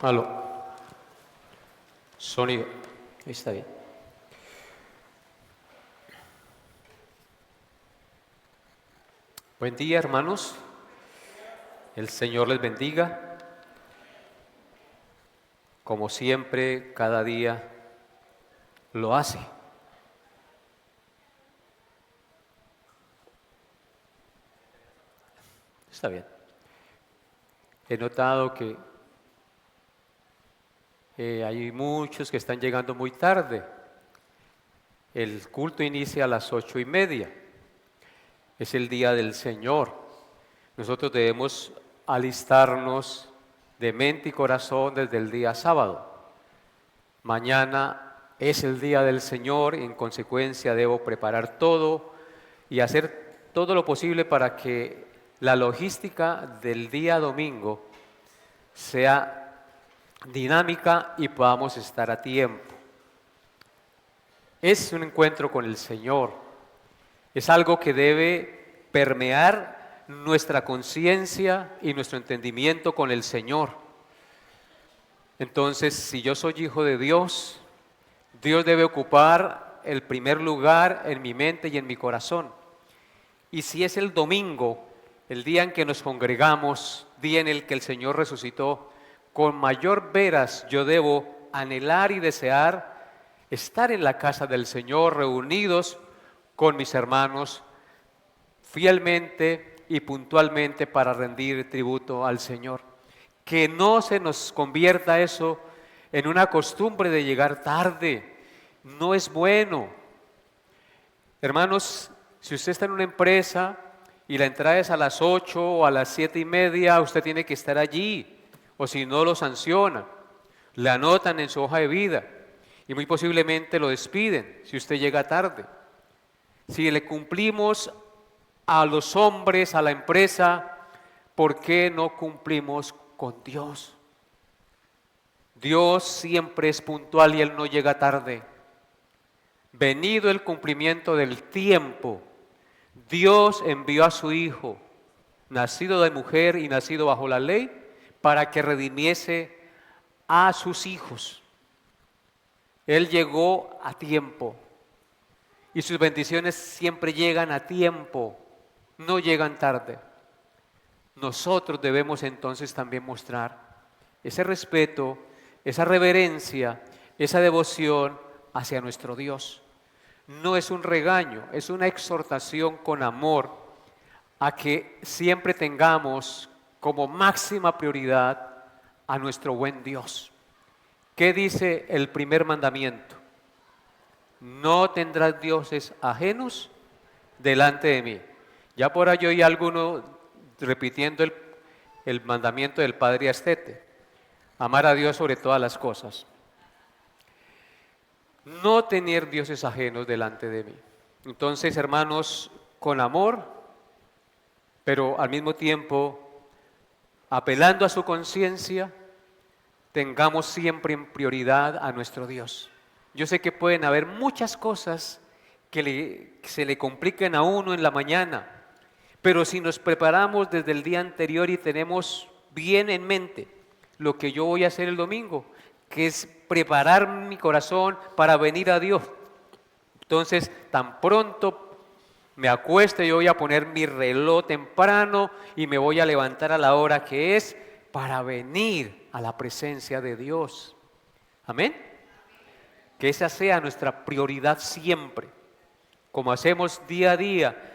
Aló. Sonido. Ahí está bien. Buen día, hermanos. El Señor les bendiga. Como siempre, cada día lo hace. Está bien. He notado que hay muchos que están llegando muy tarde. El culto inicia a las 8:30. Es el día del Señor. Nosotros debemos alistarnos de mente y corazón desde el día sábado. Mañana es el día del Señor y en consecuencia debo preparar todo y hacer todo lo posible para que la logística del día domingo sea dinámica y podamos estar a tiempo. Es un encuentro con el Señor. Es algo que debe permear nuestra conciencia y nuestro entendimiento con el Señor. Entonces, si yo soy hijo de Dios, Dios debe ocupar el primer lugar en mi mente y en mi corazón. Y si es el domingo, el día en que nos congregamos, día en el que el Señor resucitó, con mayor veras yo debo anhelar y desear estar en la casa del Señor, reunidos con mis hermanos, fielmente y puntualmente para rendir tributo al Señor. Que no se nos convierta eso en una costumbre de llegar tarde. No es bueno. Hermanos, si usted está en una empresa y la entrada es a las 8 o a las 7:30, usted tiene que estar allí, o si no lo sancionan, le anotan en su hoja de vida y muy posiblemente lo despiden si usted llega tarde. Si le cumplimos a los hombres, a la empresa, ¿por qué no cumplimos con Dios? Dios siempre es puntual y Él no llega tarde. Venido el cumplimiento del tiempo, Dios envió a su Hijo, nacido de mujer y nacido bajo la ley, para que redimiese a sus hijos. Él llegó a tiempo y sus bendiciones siempre llegan a tiempo, no llegan tarde. Nosotros debemos entonces también mostrar ese respeto, esa reverencia, esa devoción hacia nuestro Dios. No es un regaño, es una exhortación con amor a que siempre tengamos como máxima prioridad a nuestro buen Dios. ¿Qué dice el primer mandamiento? No tendrás dioses ajenos delante de mí. Ya por ahí oí alguno repitiendo el mandamiento del Padre Astete: amar a Dios sobre todas las cosas. No tener dioses ajenos delante de mí. Entonces, hermanos, con amor, pero al mismo tiempo apelando a su conciencia, tengamos siempre en prioridad a nuestro Dios. Yo sé que pueden haber muchas cosas que se le compliquen a uno en la mañana, pero si nos preparamos desde el día anterior y tenemos bien en mente lo que yo voy a hacer el domingo, que es preparar mi corazón para venir a Dios. Entonces, tan pronto me acueste, yo voy a poner mi reloj temprano y me voy a levantar a la hora que es para venir a la presencia de Dios. Amén. Que esa sea nuestra prioridad siempre. Como hacemos día a día,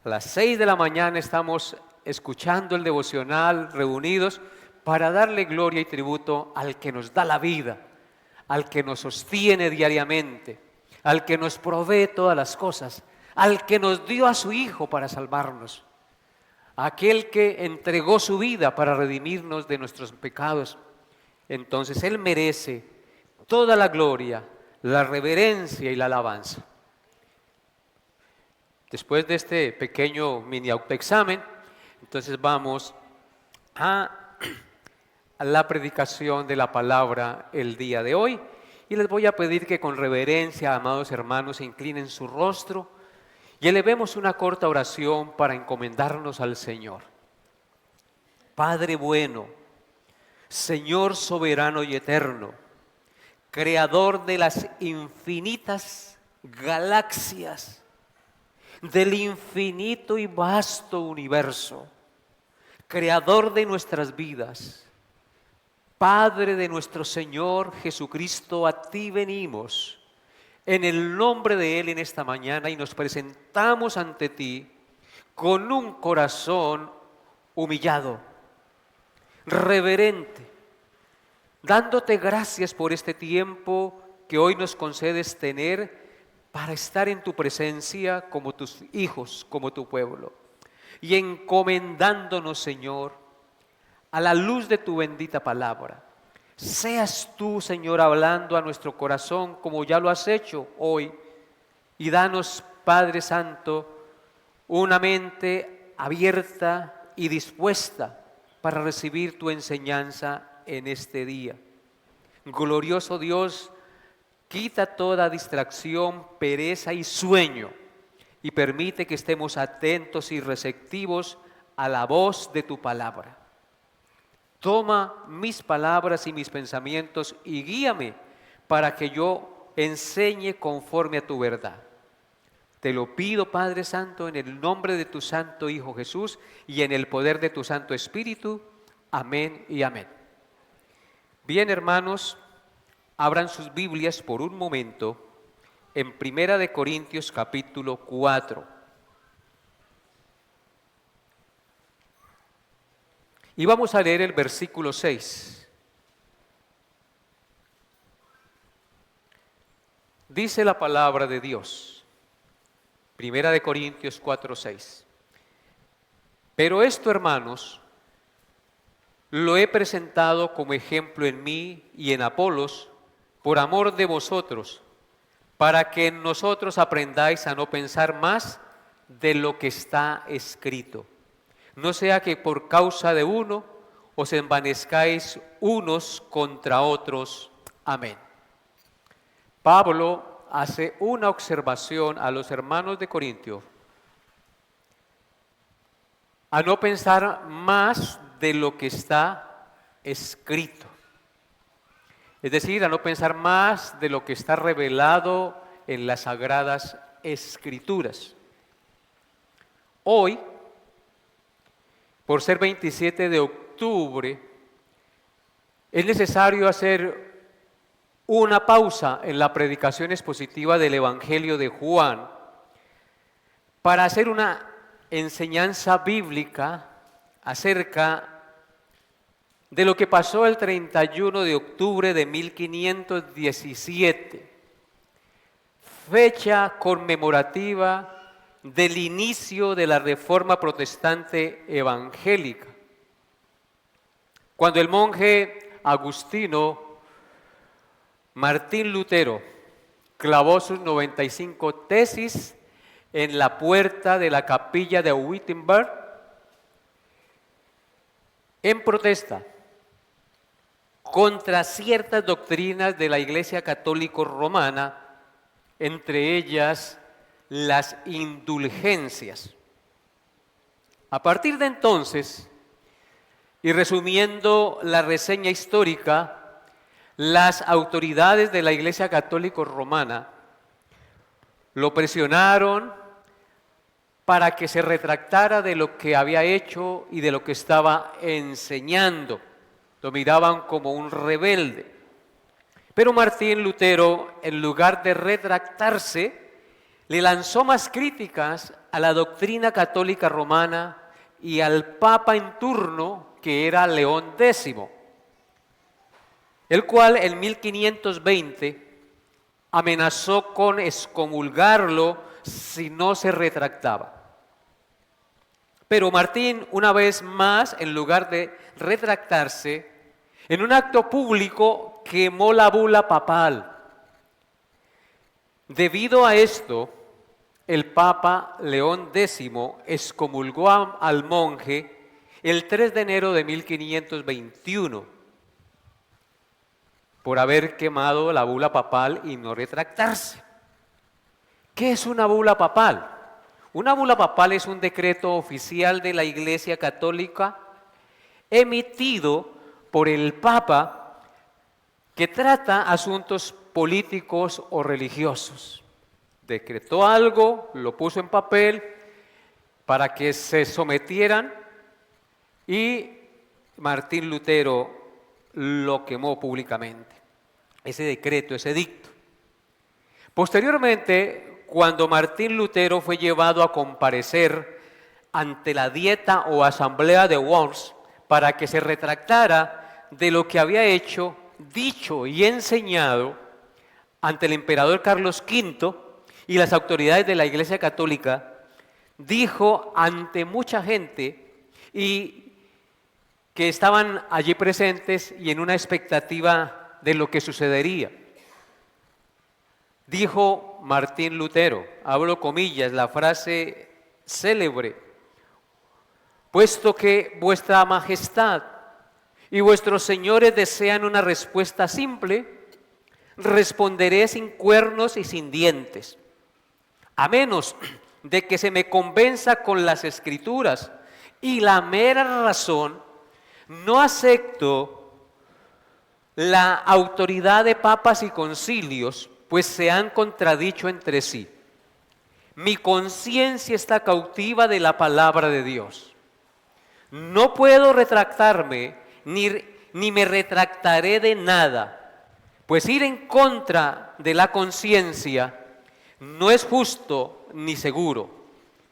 a las 6 de la mañana estamos escuchando el devocional, reunidos para darle gloria y tributo al que nos da la vida, al que nos sostiene diariamente, al que nos provee todas las cosas, al que nos dio a su Hijo para salvarnos, aquel que entregó su vida para redimirnos de nuestros pecados. Entonces Él merece toda la gloria, la reverencia y la alabanza. Después de este pequeño mini autoexamen, entonces vamos a la predicación de la palabra el día de hoy. Y les voy a pedir que con reverencia, amados hermanos, se inclinen su rostro y elevemos una corta oración para encomendarnos al Señor. Padre bueno, Señor soberano y eterno, creador de las infinitas galaxias, del infinito y vasto universo, creador de nuestras vidas, Padre de nuestro Señor Jesucristo, a ti venimos en el nombre de Él en esta mañana y nos presentamos ante ti con un corazón humillado, reverente, dándote gracias por este tiempo que hoy nos concedes tener para estar en tu presencia como tus hijos, como tu pueblo, y encomendándonos, Señor, a la luz de tu bendita palabra. Seas tú, Señor, hablando a nuestro corazón como ya lo has hecho hoy, y danos, Padre Santo, una mente abierta y dispuesta para recibir tu enseñanza en este día. Glorioso Dios, quita toda distracción, pereza y sueño y permite que estemos atentos y receptivos a la voz de tu palabra. Toma mis palabras y mis pensamientos y guíame para que yo enseñe conforme a tu verdad. Te lo pido, Padre Santo, en el nombre de tu Santo Hijo Jesús y en el poder de tu Santo Espíritu. Amén y amén. Bien, hermanos, abran sus Biblias por un momento en Primera de Corintios capítulo 4. Y vamos a leer el versículo 6. Dice la palabra de Dios, Primera de Corintios 4, 6. Pero esto, hermanos, lo he presentado como ejemplo en mí y en Apolos, por amor de vosotros, para que en nosotros aprendáis a no pensar más de lo que está escrito. No sea que por causa de uno os envanezcáis unos contra otros. Amén. Pablo hace una observación a los hermanos de Corintio, a no pensar más de lo que está escrito. Es decir, a no pensar más de lo que está revelado en las Sagradas Escrituras. Hoy, por ser 27 de octubre, es necesario hacer una pausa en la predicación expositiva del Evangelio de Juan para hacer una enseñanza bíblica acerca de lo que pasó el 31 de octubre de 1517, fecha conmemorativa del inicio de la Reforma Protestante Evangélica, cuando el monje agustino Martín Lutero clavó sus 95 tesis en la puerta de la capilla de Wittenberg en protesta contra ciertas doctrinas de la Iglesia Católica Romana, entre ellas las indulgencias. A partir de entonces, y resumiendo la reseña histórica, las autoridades de la Iglesia Católica Romana lo presionaron para que se retractara de lo que había hecho y de lo que estaba enseñando. Lo miraban como un rebelde. Pero Martín Lutero, en lugar de retractarse, le lanzó más críticas a la doctrina católica romana y al Papa en turno, que era León X, el cual en 1520 amenazó con excomulgarlo si no se retractaba. Pero Martín, una vez más, en lugar de retractarse, en un acto público quemó la bula papal. Debido a esto, el Papa León X excomulgó al monje el 3 de enero de 1521 por haber quemado la bula papal y no retractarse. ¿Qué es una bula papal? Una bula papal es un decreto oficial de la Iglesia Católica emitido por el Papa que trata asuntos políticos o religiosos. Decretó algo, lo puso en papel para que se sometieran y Martín Lutero lo quemó públicamente. Ese decreto, ese edicto. Posteriormente, cuando Martín Lutero fue llevado a comparecer ante la Dieta o Asamblea de Worms para que se retractara de lo que había hecho, dicho y enseñado ante el emperador Carlos V y las autoridades de la Iglesia Católica, dijo ante mucha gente y que estaban allí presentes y en una expectativa de lo que sucedería. Dijo Martín Lutero, abro comillas, la frase célebre: puesto que vuestra majestad y vuestros señores desean una respuesta simple, responderé sin cuernos y sin dientes, a menos de que se me convenza con las Escrituras y la mera razón. No acepto la autoridad de papas y concilios, pues se han contradicho entre sí. Mi conciencia está cautiva de la palabra de Dios. No puedo retractarme, ni me retractaré de nada, pues ir en contra de la conciencia no es justo ni seguro.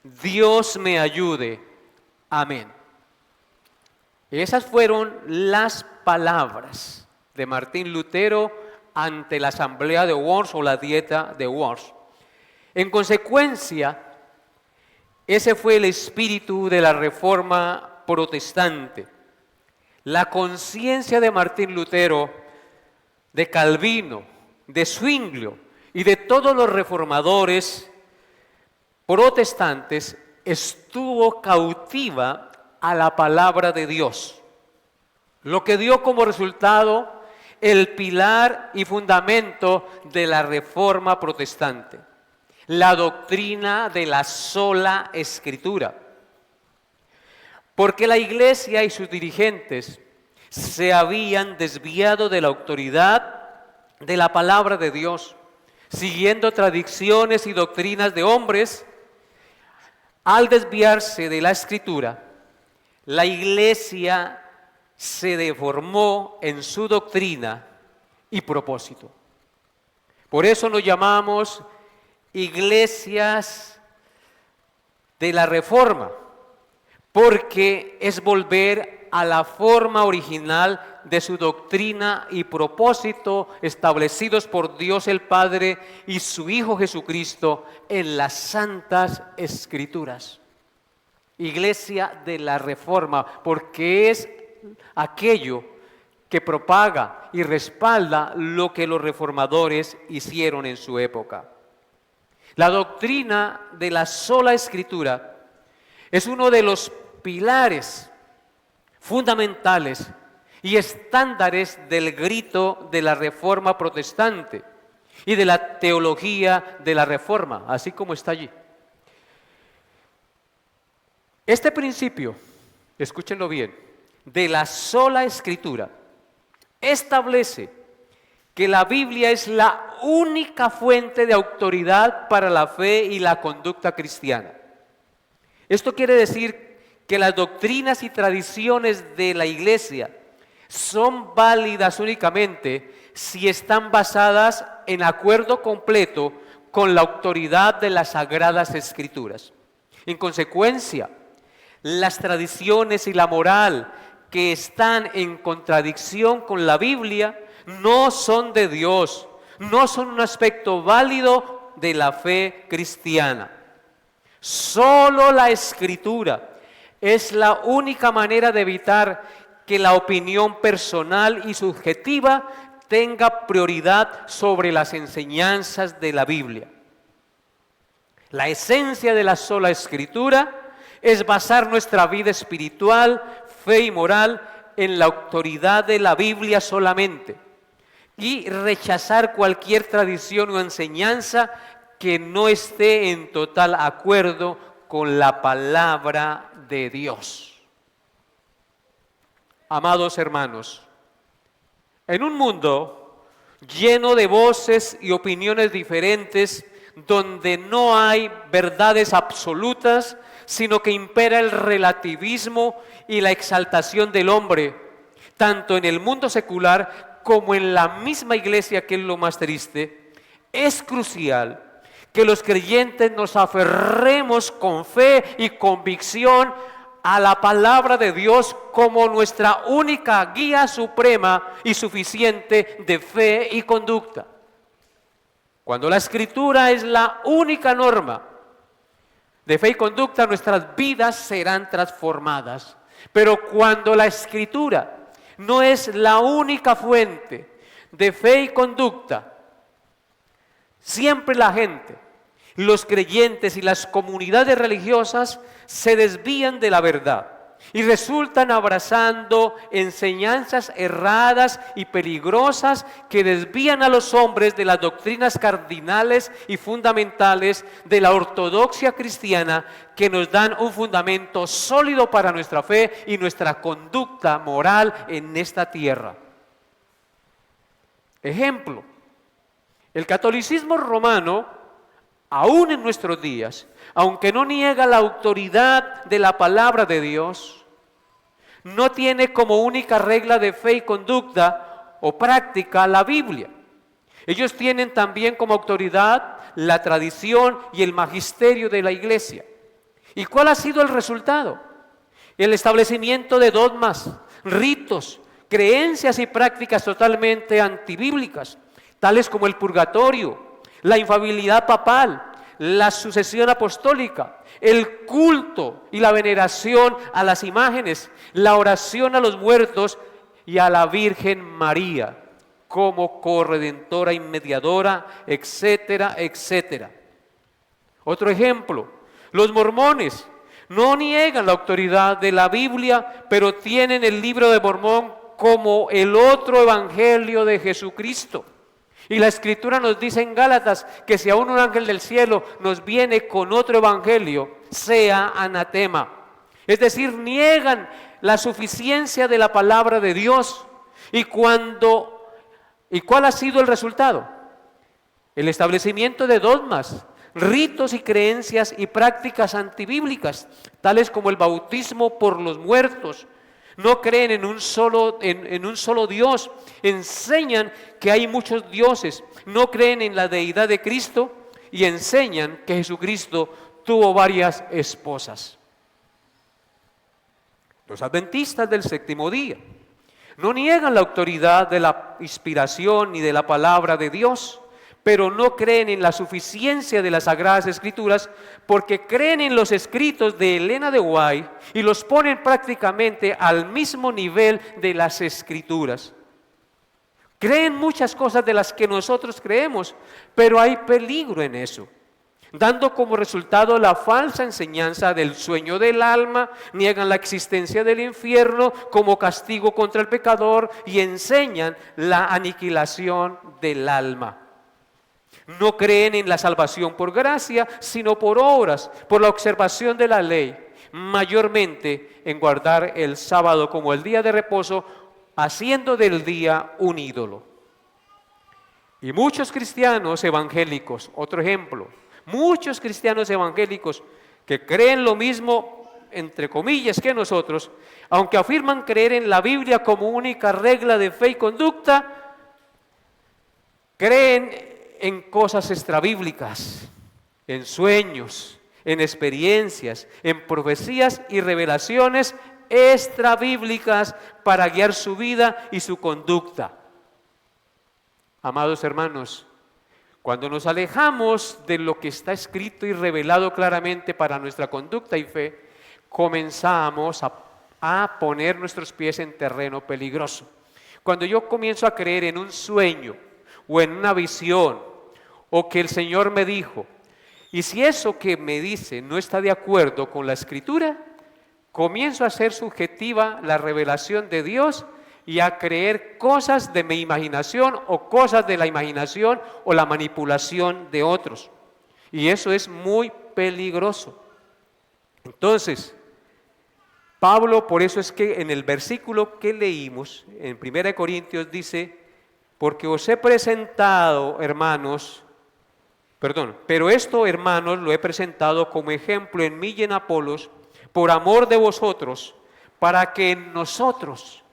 Dios me ayude. Amén. Esas fueron las palabras de Martín Lutero ante la Asamblea de Worms o la Dieta de Worms. En consecuencia, ese fue el espíritu de la Reforma protestante. La conciencia de Martín Lutero, de Calvino, de Zwinglio y de todos los reformadores protestantes estuvo cautiva a la palabra de Dios, lo que dio como resultado el pilar y fundamento de la Reforma protestante, la doctrina de la sola Escritura. Porque la Iglesia y sus dirigentes se habían desviado de la autoridad de la palabra de Dios, siguiendo tradiciones y doctrinas de hombres. Al desviarse de la Escritura, la Iglesia se deformó en su doctrina y propósito. Por eso nos llamamos iglesias de la Reforma, porque es volver a la forma original de su doctrina y propósito establecidos por Dios el Padre y su Hijo Jesucristo en las Santas Escrituras. Iglesia de la Reforma, porque es aquello que propaga y respalda lo que los reformadores hicieron en su época. La doctrina de la sola Escritura es uno de los pilares fundamentales y estándares del grito de la Reforma protestante y de la teología de la Reforma, así como está allí. Este principio, escúchenlo bien, de la sola Escritura, establece que la Biblia es la única fuente de autoridad para la fe y la conducta cristiana. Esto quiere decir que las doctrinas y tradiciones de la Iglesia son válidas únicamente si están basadas en acuerdo completo con la autoridad de las Sagradas Escrituras. En consecuencia, las tradiciones y la moral que están en contradicción con la Biblia no son de Dios, no son un aspecto válido de la fe cristiana. Solo la Escritura es la única manera de evitar que la opinión personal y subjetiva tenga prioridad sobre las enseñanzas de la Biblia. La esencia de la sola Escritura es basar nuestra vida espiritual, fe y moral en la autoridad de la Biblia solamente y rechazar cualquier tradición o enseñanza que no esté en total acuerdo con la palabra de Dios. Amados hermanos, En un mundo lleno de voces y opiniones diferentes, donde no hay verdades absolutas, sino que impera el relativismo y la exaltación del hombre, tanto en el mundo secular como en la misma iglesia, que es lo más triste, es crucial que los creyentes nos aferremos con fe y convicción a la palabra de Dios como nuestra única guía suprema y suficiente de fe y conducta. Cuando la Escritura es la única norma de fe y conducta, nuestras vidas serán transformadas. Pero cuando la Escritura no es la única fuente de fe y conducta, siempre la gente, los creyentes y las comunidades religiosas se desvían de la verdad y resultan abrazando enseñanzas erradas y peligrosas que desvían a los hombres de las doctrinas cardinales y fundamentales de la ortodoxia cristiana, que nos dan un fundamento sólido para nuestra fe y nuestra conducta moral en esta tierra. Ejemplo, el catolicismo romano, aún en nuestros días, aunque no niega la autoridad de la palabra de Dios, no tiene como única regla de fe y conducta o práctica la Biblia. Ellos tienen también como autoridad la tradición y el magisterio de la iglesia. ¿Y cuál ha sido el resultado? El establecimiento de dogmas, ritos, creencias y prácticas totalmente antibíblicas, tales como el purgatorio, la infalibilidad papal, la sucesión apostólica, el culto y la veneración a las imágenes, la oración a los muertos y a la Virgen María como corredentora y mediadora, etcétera, etcétera. Otro ejemplo, los mormones no niegan la autoridad de la Biblia, pero tienen el libro de Mormón como el otro evangelio de Jesucristo. Y la Escritura nos dice en Gálatas que si aún un ángel del cielo nos viene con otro evangelio, sea anatema. Es decir, niegan la suficiencia de la palabra de Dios. ¿Y cuál ha sido el resultado? El establecimiento de dogmas, ritos y creencias y prácticas antibíblicas, tales como el bautismo por los muertos. No creen en un solo Dios, enseñan que hay muchos dioses, no creen en la deidad de Cristo y enseñan que Jesucristo tuvo varias esposas. Los adventistas del séptimo día no niegan la autoridad de la inspiración ni de la palabra de Dios, pero no creen en la suficiencia de las Sagradas Escrituras, porque creen en los escritos de Elena de White y los ponen prácticamente al mismo nivel de las Escrituras. Creen muchas cosas de las que nosotros creemos, pero hay peligro en eso, dando como resultado la falsa enseñanza del sueño del alma, niegan la existencia del infierno como castigo contra el pecador y enseñan la aniquilación del alma. No creen en la salvación por gracia, sino por obras, por la observación de la ley, mayormente en guardar el sábado como el día de reposo, haciendo del día un ídolo. Y muchos cristianos evangélicos, otro ejemplo, muchos cristianos evangélicos que creen lo mismo, entre comillas, que nosotros, aunque afirman creer en la Biblia como única regla de fe y conducta, creen en cosas extrabíblicas, en sueños, en experiencias, en profecías y revelaciones extrabíblicas para guiar su vida y su conducta. Amados hermanos, cuando nos alejamos de lo que está escrito y revelado claramente para nuestra conducta y fe, comenzamos a poner nuestros pies en terreno peligroso. Cuando yo comienzo a creer en un sueño o en una visión, o que el Señor me dijo, y si eso que me dice no está de acuerdo con la Escritura, comienzo a hacer subjetiva la revelación de Dios y a creer cosas de mi imaginación o cosas de la imaginación o la manipulación de otros. Y eso es muy peligroso. Entonces, Pablo, por eso es que en el versículo que leímos, en 1 Corintios dice porque os he presentado, hermanos, pero esto, hermanos, lo he presentado como ejemplo en mí y en Apolos, por amor de vosotros, para que en nosotros,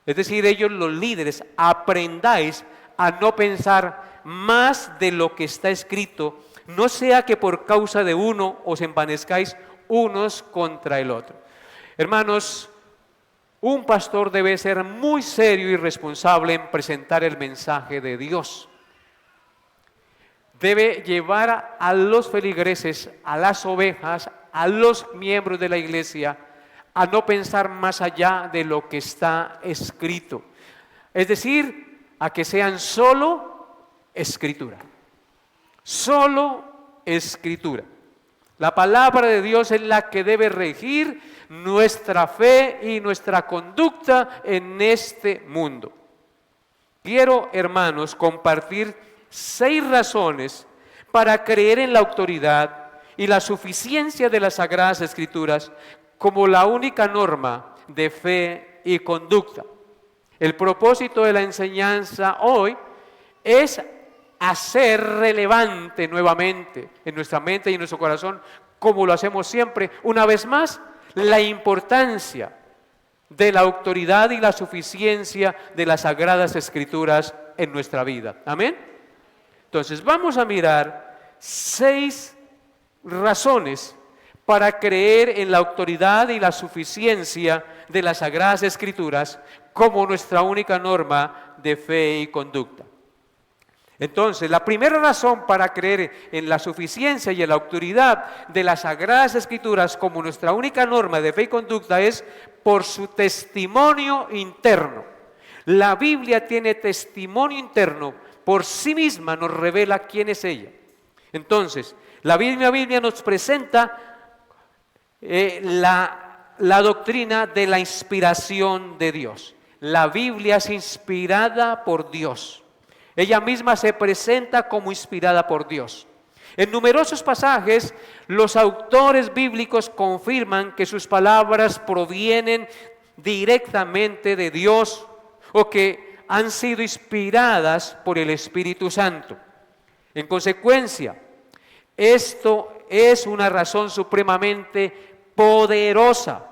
es decir, ellos los líderes, aprendáis a no pensar más de lo que está escrito, no sea que por causa de uno os envanezcáis unos contra el otro. Hermanos, un pastor debe ser muy serio y responsable en presentar el mensaje de Dios. Debe llevar a los feligreses, a las ovejas, a los miembros de la iglesia, a no pensar más allá de lo que está escrito. Es decir, a que sean solo escritura. Solo escritura. La palabra de Dios es la que debe regir nuestra fe y nuestra conducta en este mundo. Quiero, hermanos, compartir 6 razones para creer en la autoridad y la suficiencia de las Sagradas Escrituras como la única norma de fe y conducta. El propósito de la enseñanza hoy es hacer relevante nuevamente en nuestra mente y en nuestro corazón, como lo hacemos siempre, una vez más, la importancia de la autoridad y la suficiencia de las Sagradas Escrituras en nuestra vida. Amén. Entonces vamos a mirar 6 razones para creer en la autoridad y la suficiencia de las Sagradas Escrituras como nuestra única norma de fe y conducta. Entonces, la primera razón para creer en la suficiencia y en la autoridad de las Sagradas Escrituras como nuestra única norma de fe y conducta es por su testimonio interno. La Biblia tiene testimonio interno, por sí misma nos revela quién es ella. Entonces, la Biblia nos presenta la doctrina de la inspiración de Dios. La Biblia es inspirada por Dios. Ella misma se presenta como inspirada por Dios. En numerosos pasajes, los autores bíblicos confirman que sus palabras provienen directamente de Dios o que han sido inspiradas por el Espíritu Santo. En consecuencia, esto es una razón supremamente poderosa,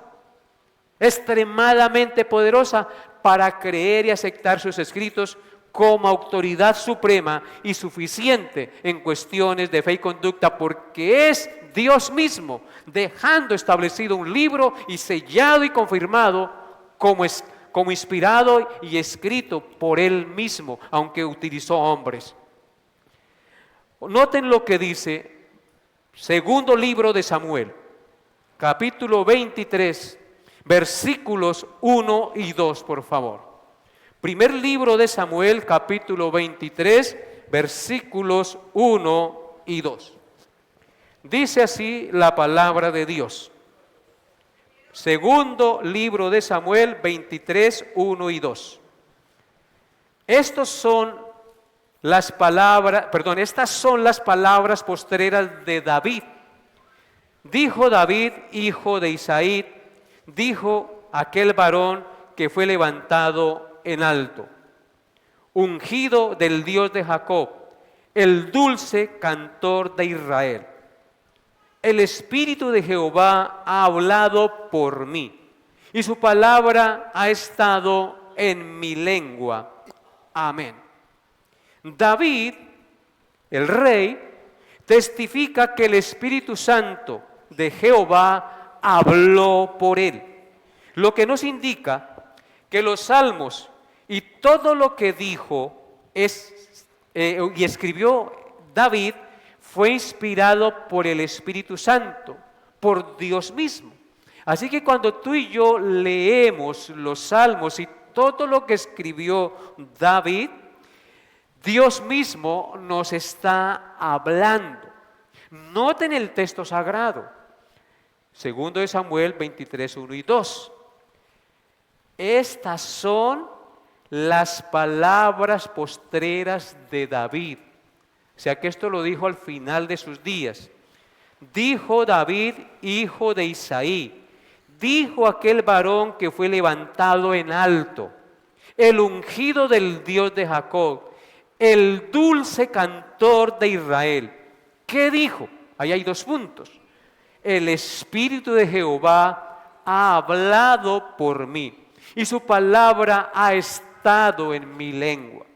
extremadamente poderosa para creer y aceptar sus escritos como autoridad suprema y suficiente en cuestiones de fe y conducta, porque es Dios mismo dejando establecido un libro y sellado y confirmado como inspirado y escrito por Él mismo, aunque utilizó hombres. Noten lo que dice segundo libro de Samuel, capítulo 23, versículos 1 y 2, por favor. Primer libro de Samuel, capítulo 23, versículos 1 y 2. Dice así la palabra de Dios. Segundo libro de Samuel, 23, 1 y 2. Estas son las palabras postreras de David. Dijo David, hijo de Isaí, dijo aquel varón que fue levantado en alto, ungido del Dios de Jacob, el dulce cantor de Israel. El Espíritu de Jehová ha hablado por mí, y su palabra ha estado en mi lengua. Amén. David, el rey, testifica que el Espíritu Santo de Jehová habló por él, lo que nos indica que los salmos y todo lo que dijo y escribió David fue inspirado por el Espíritu Santo, por Dios mismo. Así que cuando tú y yo leemos los salmos y todo lo que escribió David, Dios mismo nos está hablando. Noten el texto sagrado, segundo de Samuel 23, 1 y 2. Estas son las palabras postreras de David. O sea que esto lo dijo al final de sus días. Dijo David, hijo de Isaí, dijo aquel varón que fue levantado en alto. el ungido del Dios de Jacob, el dulce cantor de Israel. ¿Qué dijo? Ahí hay 2 puntos. El Espíritu de Jehová ha hablado por mí y su palabra ha estado en mi lengua.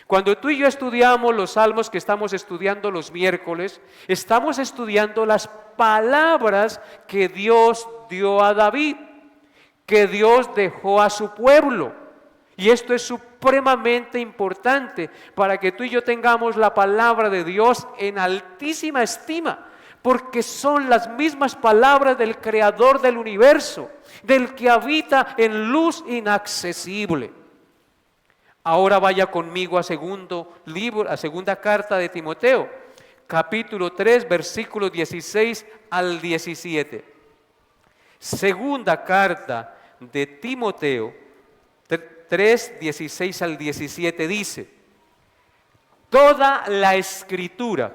Cuando tú y yo estudiamos los salmos que estamos estudiando los miércoles, estamos estudiando las palabras que Dios dio a David, que Dios dejó a su pueblo. Y esto es supremamente importante para que tú y yo tengamos la palabra de Dios en altísima estima, porque son las mismas palabras del Creador del universo, del que habita en luz inaccesible. Ahora vaya conmigo a segunda carta de Timoteo, capítulo 3, versículos 16 al 17. Segunda carta de Timoteo 3, 16 al 17 dice: toda la Escritura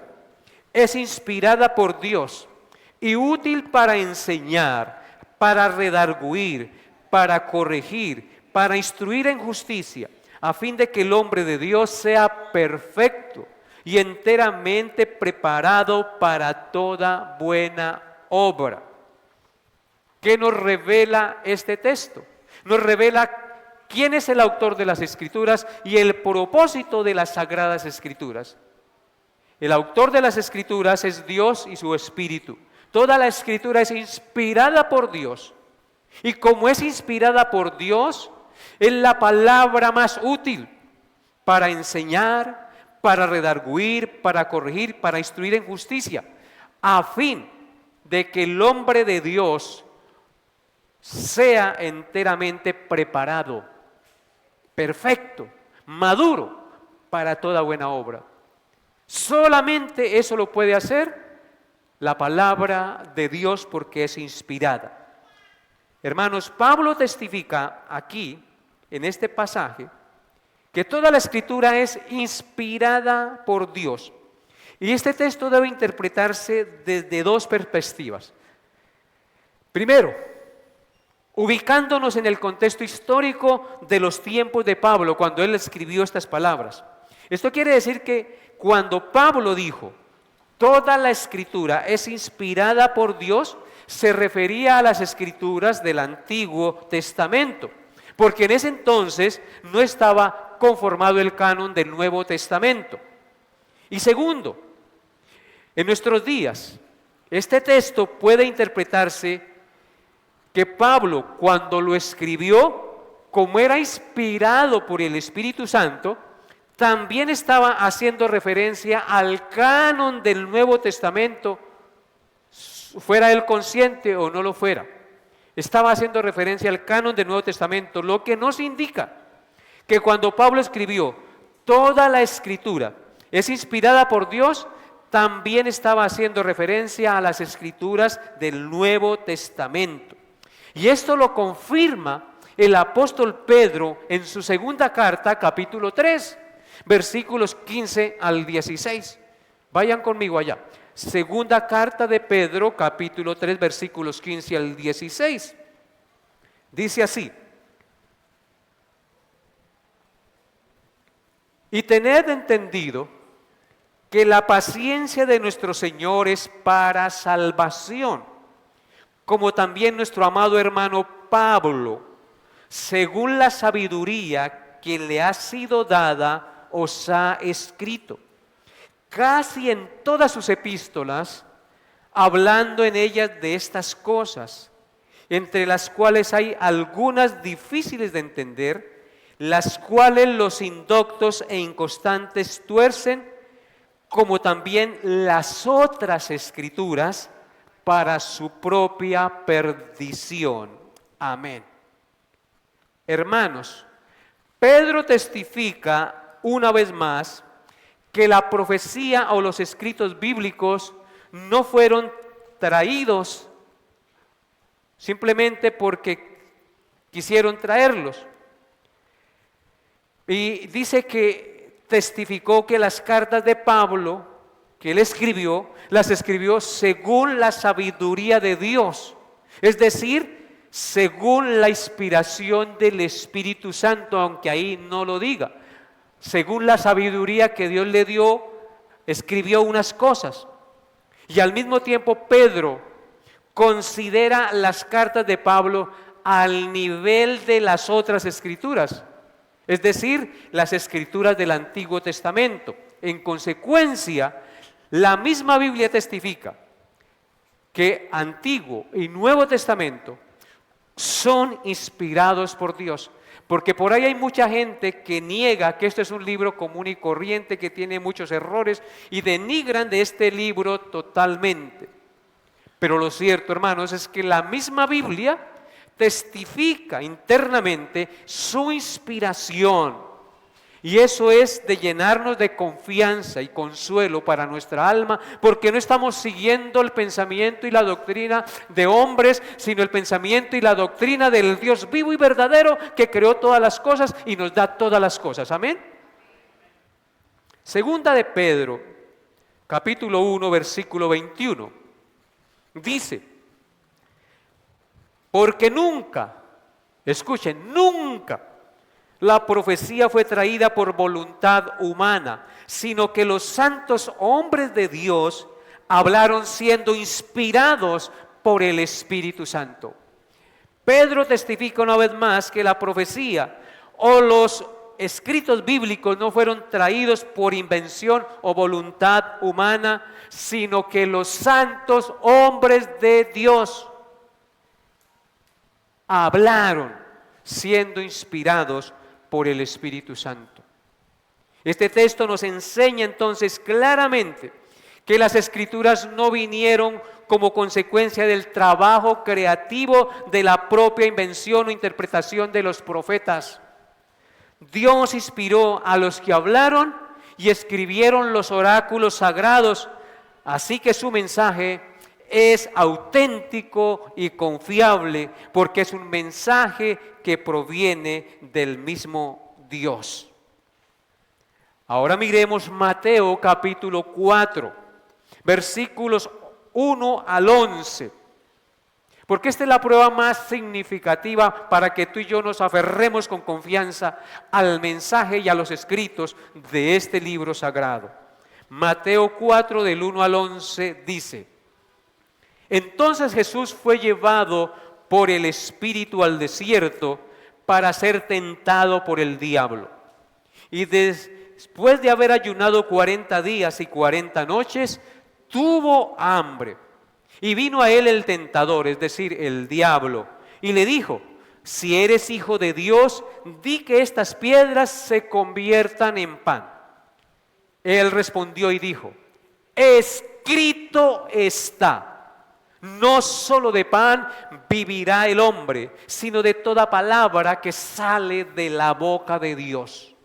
es inspirada por Dios y útil para enseñar, para redarguir, para corregir, para instruir en justicia, a fin de que el hombre de Dios sea perfecto y enteramente preparado para toda buena obra. ¿Qué nos revela este texto? Nos revela quién es el autor de las Escrituras y el propósito de las Sagradas Escrituras. El autor de las Escrituras es Dios y su Espíritu. Toda la Escritura es inspirada por Dios. Y como es inspirada por Dios, es la palabra más útil para enseñar, para redarguir, para corregir, para instruir en justicia, a fin de que el hombre de Dios sea enteramente preparado, perfecto, maduro para toda buena obra. Solamente eso lo puede hacer la palabra de Dios porque es inspirada. Hermanos, Pablo testifica aquí, en este pasaje, que toda la Escritura es inspirada por Dios. Y este texto debe interpretarse desde 2 perspectivas. Primero, ubicándonos en el contexto histórico de los tiempos de Pablo, cuando él escribió estas palabras. Esto quiere decir que cuando Pablo dijo, toda la Escritura es inspirada por Dios, se refería a las Escrituras del Antiguo Testamento, porque en ese entonces no estaba conformado el canon del Nuevo Testamento. Y segundo, en nuestros días, este texto puede interpretarse que Pablo, cuando lo escribió, como era inspirado por el Espíritu Santo, también estaba haciendo referencia al canon del Nuevo Testamento, fuera él consciente o no lo fuera. Estaba haciendo referencia al canon del Nuevo Testamento, lo que nos indica que cuando Pablo escribió toda la Escritura es inspirada por Dios, también estaba haciendo referencia a las Escrituras del Nuevo Testamento. Y esto lo confirma el apóstol Pedro en su segunda carta, capítulo 3, versículos 15 al 16. Vayan conmigo allá. Segunda carta de Pedro, capítulo 3, versículos 15 al 16. Dice así: y tened entendido que la paciencia de nuestro Señor es para salvación, como también nuestro amado hermano Pablo, según la sabiduría que le ha sido dada, os ha escrito, casi en todas sus epístolas, hablando en ellas de estas cosas, entre las cuales hay algunas difíciles de entender, las cuales los indoctos e inconstantes tuercen, como también las otras Escrituras, para su propia perdición. Amén. Hermanos, Pedro testifica una vez más que la profecía o los escritos bíblicos no fueron traídos simplemente porque quisieron traerlos. Y dice que testificó que las cartas de Pablo, que él escribió, las escribió según la sabiduría de Dios. Es decir, según la inspiración del Espíritu Santo, aunque ahí no lo diga. Según la sabiduría que Dios le dio, escribió unas cosas. Y al mismo tiempo Pedro considera las cartas de Pablo al nivel de las otras escrituras, es decir, las escrituras del Antiguo Testamento. En consecuencia, la misma Biblia testifica que Antiguo y Nuevo Testamento son inspirados por Dios. Porque por ahí hay mucha gente que niega que esto es un libro común y corriente, que tiene muchos errores y denigran de este libro totalmente. Pero lo cierto, hermanos, es que la misma Biblia testifica internamente su inspiración. Y eso es de llenarnos de confianza y consuelo para nuestra alma, porque no estamos siguiendo el pensamiento y la doctrina de hombres, sino el pensamiento y la doctrina del Dios vivo y verdadero que creó todas las cosas y nos da todas las cosas. Amén. Segunda de Pedro, capítulo 1, versículo 21, dice: porque nunca, escuchen, nunca la profecía fue traída por voluntad humana, sino que los santos hombres de Dios hablaron siendo inspirados por el Espíritu Santo. Pedro testifica una vez más que la profecía o los escritos bíblicos no fueron traídos por invención o voluntad humana, sino que los santos hombres de Dios hablaron siendo inspirados por el Espíritu Santo. Este texto nos enseña entonces claramente que las Escrituras no vinieron como consecuencia del trabajo creativo de la propia invención o interpretación de los profetas. Dios inspiró a los que hablaron y escribieron los oráculos sagrados, así que su mensaje es auténtico y confiable porque es un mensaje que proviene del mismo Dios. Ahora miremos Mateo capítulo 4, versículos 1 al 11, porque esta es la prueba más significativa para que tú y yo nos aferremos con confianza al mensaje y a los escritos de este libro sagrado. Mateo 4 del 1 al 11 dice: entonces Jesús fue llevado por el Espíritu al desierto para ser tentado por el diablo. Y después de haber ayunado 40 días y 40 noches, tuvo hambre. Y vino a él el tentador, es decir, el diablo, y le dijo: si eres hijo de Dios, di que estas piedras se conviertan en pan. Él respondió y dijo: escrito está. No solo de pan vivirá el hombre, sino de toda palabra que sale de la boca de Dios.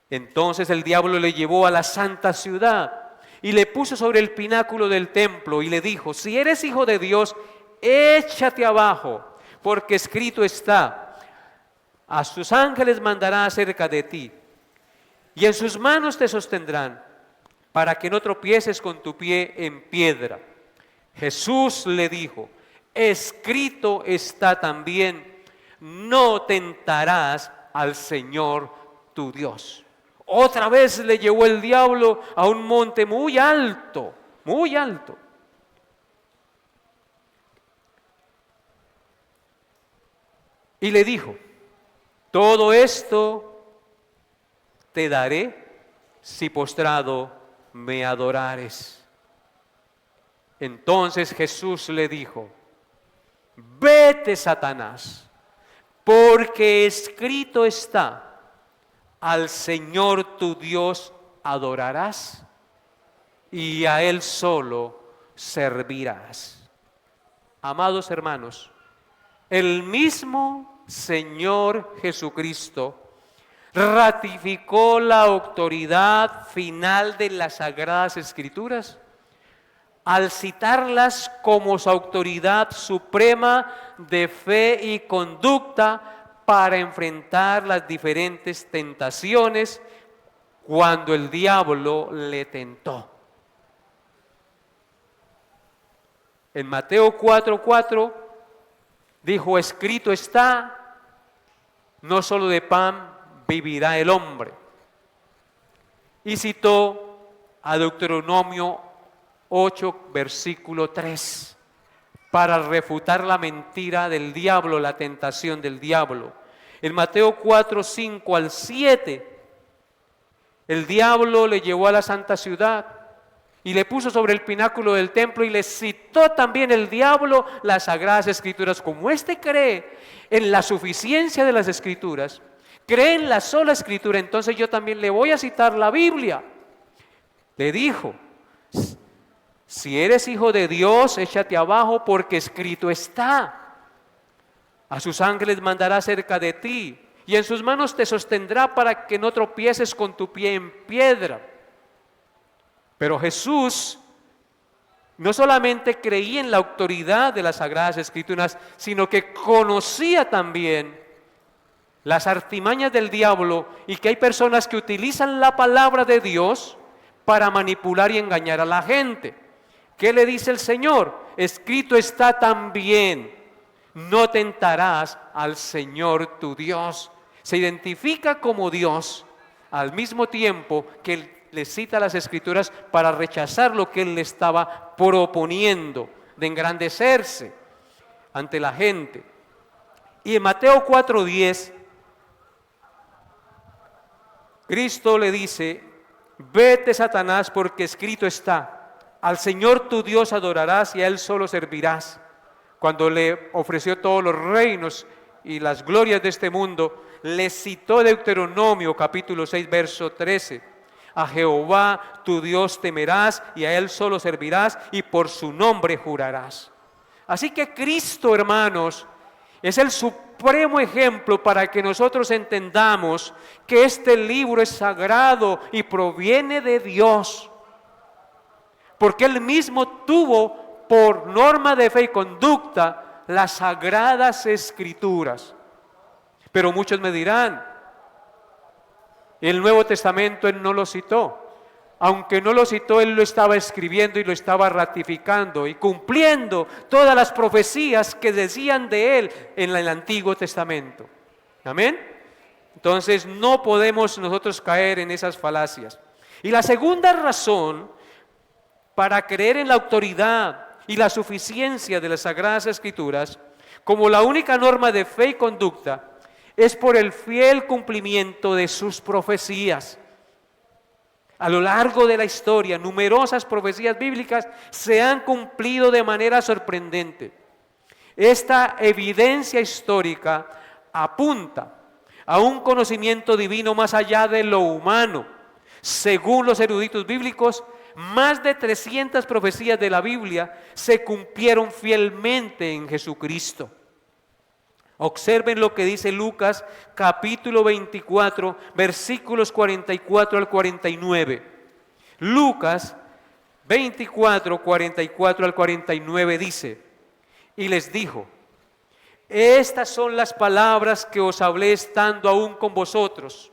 Entonces el diablo le llevó a la santa ciudad y le puso sobre el pináculo del templo y le dijo: si eres hijo de Dios, échate abajo, porque escrito está: a sus ángeles mandará acerca de ti, y en sus manos te sostendrán, para que no tropieces con tu pie en piedra. Jesús le dijo: escrito está también: no tentarás al Señor tu Dios. Otra vez le llevó el diablo a un monte muy alto, muy alto. Y le dijo: todo esto te daré si postrado me adorares. Entonces Jesús le dijo: vete, Satanás, porque escrito está: al Señor tu Dios adorarás y a Él solo servirás. Amados hermanos, el mismo Señor Jesucristo ratificó la autoridad final de las Sagradas Escrituras al citarlas como su autoridad suprema de fe y conducta para enfrentar las diferentes tentaciones cuando el diablo le tentó. En Mateo 4:4 Dijo, escrito está, no solo de pan vivirá el hombre. Y citó a Deuteronomio 8, versículo 3, para refutar la mentira del diablo, la tentación del diablo. En Mateo 4, 5 al 7, el diablo le llevó a la santa ciudad y le puso sobre el pináculo del templo y le citó también el diablo las sagradas escrituras. Como éste cree en la suficiencia de las escrituras, cree en la sola escritura, entonces yo también le voy a citar la Biblia. Le dijo, si eres hijo de Dios, échate abajo porque escrito está. A sus ángeles mandará cerca de ti y en sus manos te sostendrá para que no tropieces con tu pie en piedra. Pero Jesús no solamente creía en la autoridad de las Sagradas Escrituras, sino que conocía también las artimañas del diablo y que hay personas que utilizan la palabra de Dios para manipular y engañar a la gente. ¿Qué le dice el Señor? Escrito está también, no tentarás al Señor tu Dios. Se identifica como Dios al mismo tiempo que Él le cita las Escrituras para rechazar lo que Él le estaba proponiendo, de engrandecerse ante la gente. Y en Mateo 4:10, Cristo le dice, vete Satanás porque escrito está, al Señor tu Dios adorarás y a Él solo servirás. Cuando le ofreció todos los reinos y las glorias de este mundo, le citó Deuteronomio capítulo 6, verso 13. A Jehová tu Dios temerás y a Él solo servirás y por su nombre jurarás. Así que Cristo, hermanos, es el supremo ejemplo para que nosotros entendamos que este libro es sagrado y proviene de Dios. Porque Él mismo tuvo por norma de fe y conducta las sagradas escrituras. Pero muchos me dirán, el Nuevo Testamento Él no lo citó. Aunque no lo citó, Él lo estaba escribiendo y lo estaba ratificando y cumpliendo todas las profecías que decían de Él en el Antiguo Testamento. ¿Amén? Entonces no podemos nosotros caer en esas falacias. Y la segunda razón para creer en la autoridad y la suficiencia de las Sagradas Escrituras como la única norma de fe y conducta es por el fiel cumplimiento de sus profecías. A lo largo de la historia, numerosas profecías bíblicas se han cumplido de manera sorprendente. Esta evidencia histórica apunta a un conocimiento divino más allá de lo humano. Según los eruditos bíblicos, más de 300 profecías de la Biblia se cumplieron fielmente en Jesucristo. Observen lo que dice Lucas capítulo 24, versículos 44 al 49. Lucas 24, 44 al 49 dice, y les dijo, estas son las palabras que os hablé estando aún con vosotros,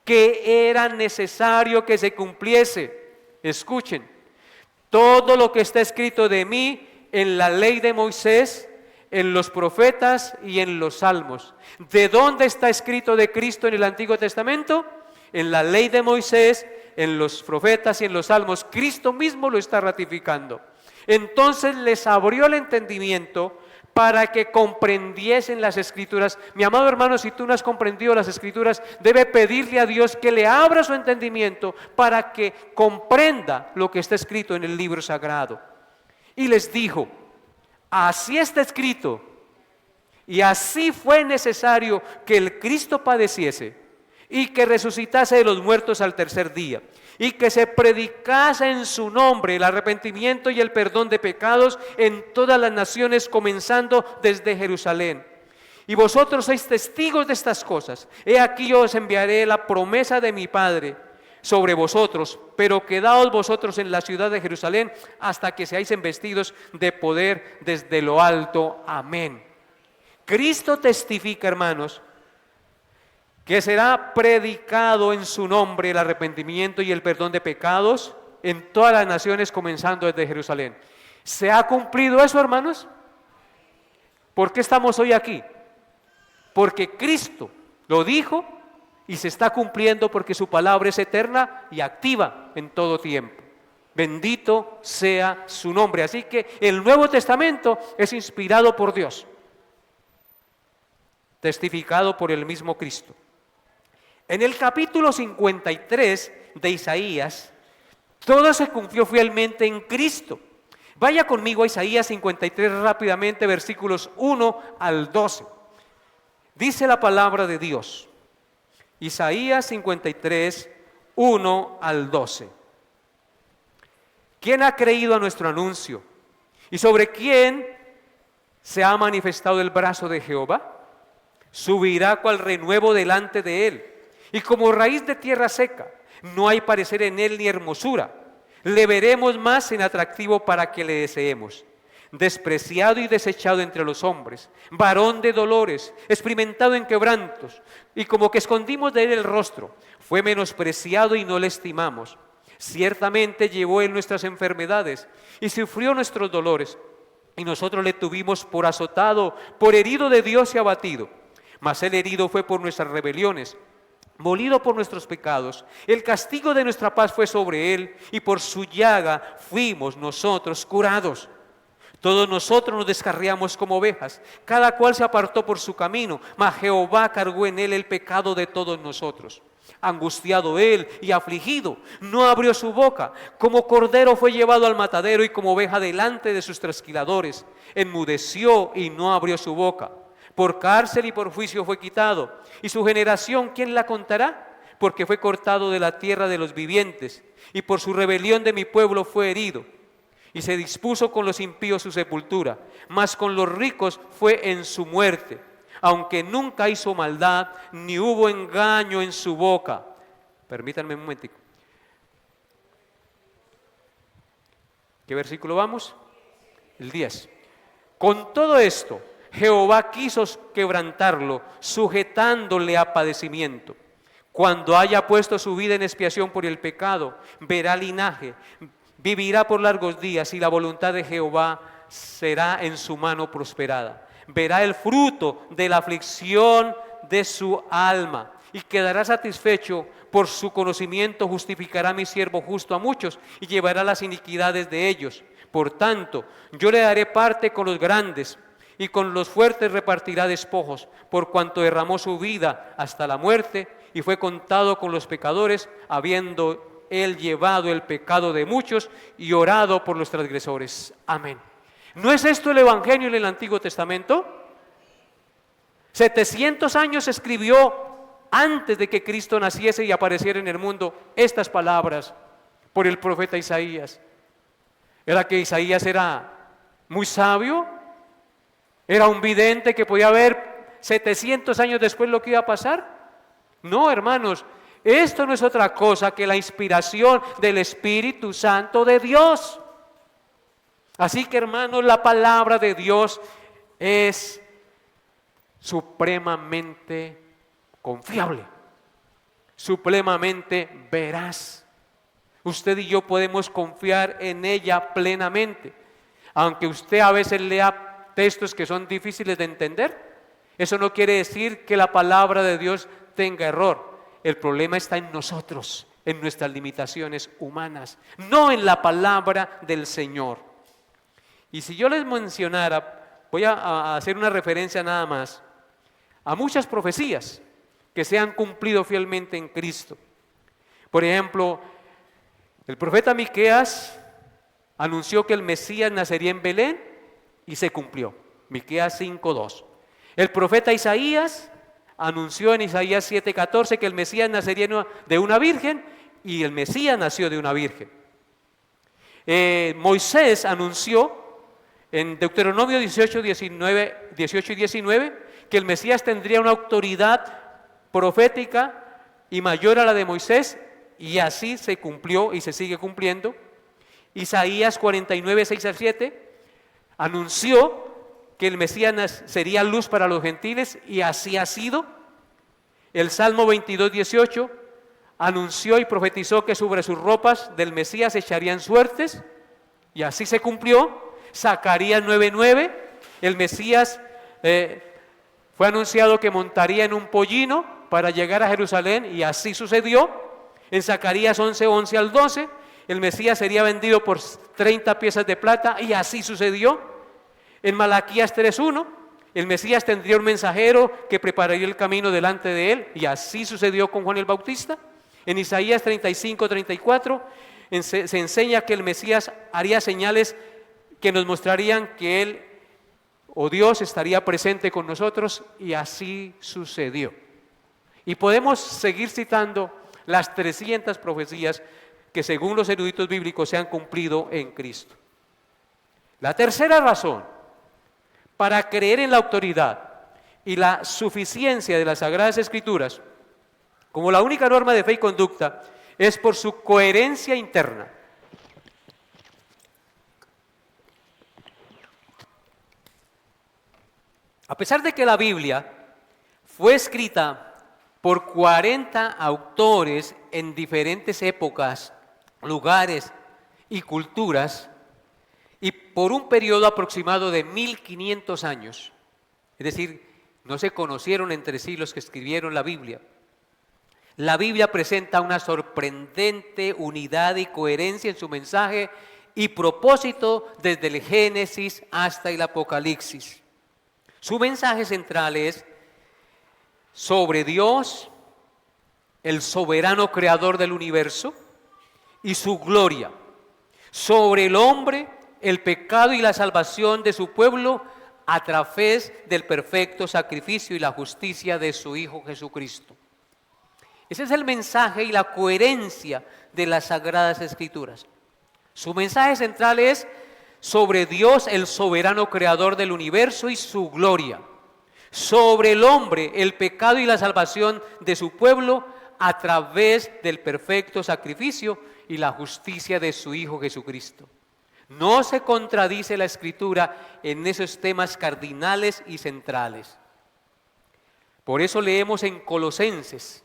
que era necesario que se cumpliese. Escuchen, todo lo que está escrito de mí en la ley de Moisés, en los profetas y en los salmos. ¿De dónde está escrito de Cristo en el Antiguo Testamento? En la ley de Moisés, en los profetas y en los salmos. Cristo mismo lo está ratificando. Entonces les abrió el entendimiento para que comprendiesen las Escrituras. Mi amado hermano, si tú no has comprendido las Escrituras, debe pedirle a Dios que le abra su entendimiento para que comprenda lo que está escrito en el libro sagrado. Y les dijo, así está escrito, y así fue necesario que el Cristo padeciese y que resucitase de los muertos al tercer día, y que se predicase en su nombre el arrepentimiento y el perdón de pecados en todas las naciones, comenzando desde Jerusalén. Y vosotros sois testigos de estas cosas. He aquí yo os enviaré la promesa de mi Padre sobre vosotros, pero quedaos vosotros en la ciudad de Jerusalén hasta que seáis embestidos de poder desde lo alto. Amén. Cristo testifica, hermanos, que será predicado en su nombre el arrepentimiento y el perdón de pecados en todas las naciones, comenzando desde Jerusalén. ¿Se ha cumplido eso, hermanos? ¿Por qué estamos hoy aquí? Porque Cristo lo dijo y se está cumpliendo porque su palabra es eterna y activa en todo tiempo. Bendito sea su nombre. Así que el Nuevo Testamento es inspirado por Dios, testificado por el mismo Cristo. En el capítulo 53 de Isaías, todo se cumplió fielmente en Cristo. Vaya conmigo a Isaías 53 rápidamente, versículos 1 al 12. Dice la palabra de Dios. Isaías 53, 1 al 12. ¿Quién ha creído a nuestro anuncio? ¿Y sobre quién se ha manifestado el brazo de Jehová? Subirá cual renuevo delante de él, y como raíz de tierra seca, no hay parecer en él ni hermosura. Le veremos más en atractivo para que le deseemos. Despreciado y desechado entre los hombres, varón de dolores, experimentado en quebrantos, y como que escondimos de él el rostro, fue menospreciado y no le estimamos. Ciertamente llevó él nuestras enfermedades y sufrió nuestros dolores, y nosotros le tuvimos por azotado, por herido de Dios y abatido. Mas el herido fue por nuestras rebeliones, molido por nuestros pecados. El castigo de nuestra paz fue sobre él, y por su llaga fuimos nosotros curados. Todos nosotros nos descarriamos como ovejas, cada cual se apartó por su camino, mas Jehová cargó en él el pecado de todos nosotros. Angustiado él y afligido, no abrió su boca. Como cordero fue llevado al matadero, y como oveja delante de sus trasquiladores. Enmudeció y no abrió su boca. Por cárcel y por juicio fue quitado. Y su generación, ¿quién la contará? Porque fue cortado de la tierra de los vivientes, y por su rebelión de mi pueblo fue herido. Y se dispuso con los impíos su sepultura, mas con los ricos fue en su muerte, aunque nunca hizo maldad, ni hubo engaño en su boca. Permítanme un momentico. ¿Qué versículo vamos? El 10. Con todo esto, Jehová quiso quebrantarlo, sujetándole a padecimiento. Cuando haya puesto su vida en expiación por el pecado, verá linaje, vivirá por largos días, y la voluntad de Jehová será en su mano prosperada. Verá el fruto de la aflicción de su alma y quedará satisfecho. Por su conocimiento justificará mi siervo justo a muchos y llevará las iniquidades de ellos. Por tanto, yo le daré parte con los grandes, y con los fuertes repartirá despojos, por cuanto derramó su vida hasta la muerte y fue contado con los pecadores, habiendo él llevado el pecado de muchos y orado por los transgresores. Amén. ¿No es esto el Evangelio en el Antiguo Testamento? 700 años escribió antes de que Cristo naciese y apareciera en el mundo estas palabras por el profeta Isaías. ¿Era que Isaías era muy sabio? ¿Era un vidente que podía ver 700 años después lo que iba a pasar? No, hermanos, esto no es otra cosa que la inspiración del Espíritu Santo de Dios. Así que, hermanos, la palabra de Dios es supremamente confiable, supremamente veraz. Usted y yo podemos confiar en ella plenamente. Aunque usted a veces lea textos que son difíciles de entender, eso no quiere decir que la palabra de Dios tenga error. El problema está en nosotros, en nuestras limitaciones humanas, no en la palabra del Señor. Y si yo les mencionara, voy a hacer una referencia nada más a muchas profecías que se han cumplido fielmente en Cristo. Por ejemplo, el profeta Miqueas anunció que el Mesías nacería en Belén y se cumplió. Miqueas 5:2. El profeta Isaías anunció en Isaías 7:14 que el Mesías nacería de una virgen, y el Mesías nació de una virgen. Moisés anunció en Deuteronomio 18 y 19 que el Mesías tendría una autoridad profética y mayor a la de Moisés, y así se cumplió y se sigue cumpliendo. Isaías 49, 6 al 7 anunció que el Mesías sería luz para los gentiles, y así ha sido. El Salmo 22, 18 anunció y profetizó que sobre sus ropas del Mesías echarían suertes, y así se cumplió. Zacarías 9:9, el Mesías fue anunciado que montaría en un pollino para llegar a Jerusalén, y así sucedió. En Zacarías 11:11 al 12, el Mesías sería vendido por 30 piezas de plata, y así sucedió. En Malaquías 3:1, el Mesías tendría un mensajero que prepararía el camino delante de él, y así sucedió con Juan el Bautista. En Isaías 35:34 se enseña que el Mesías haría señales que nos mostrarían que él o Dios estaría presente con nosotros, y así sucedió. Y podemos seguir citando las 300 profecías que según los eruditos bíblicos se han cumplido en Cristo. La tercera razón para creer en la autoridad y la suficiencia de las Sagradas Escrituras como la única norma de fe y conducta es por su coherencia interna. A pesar de que la Biblia fue escrita por 40 autores en diferentes épocas, lugares y culturas, y por un periodo aproximado de 1500 años, es decir, no se conocieron entre sí los que escribieron la Biblia presenta una sorprendente unidad y coherencia en su mensaje y propósito desde el Génesis hasta el Apocalipsis. Su mensaje central es sobre Dios, el soberano creador del universo, y su gloria, sobre el hombre, el pecado y la salvación de su pueblo a través del perfecto sacrificio y la justicia de su Hijo Jesucristo. Ese es el mensaje y la coherencia de las Sagradas Escrituras. Su mensaje central es sobre Dios, el soberano creador del universo, y su gloria, sobre el hombre, el pecado y la salvación de su pueblo a través del perfecto sacrificio y la justicia de su Hijo Jesucristo. No se contradice la Escritura en esos temas cardinales y centrales. Por eso leemos en Colosenses,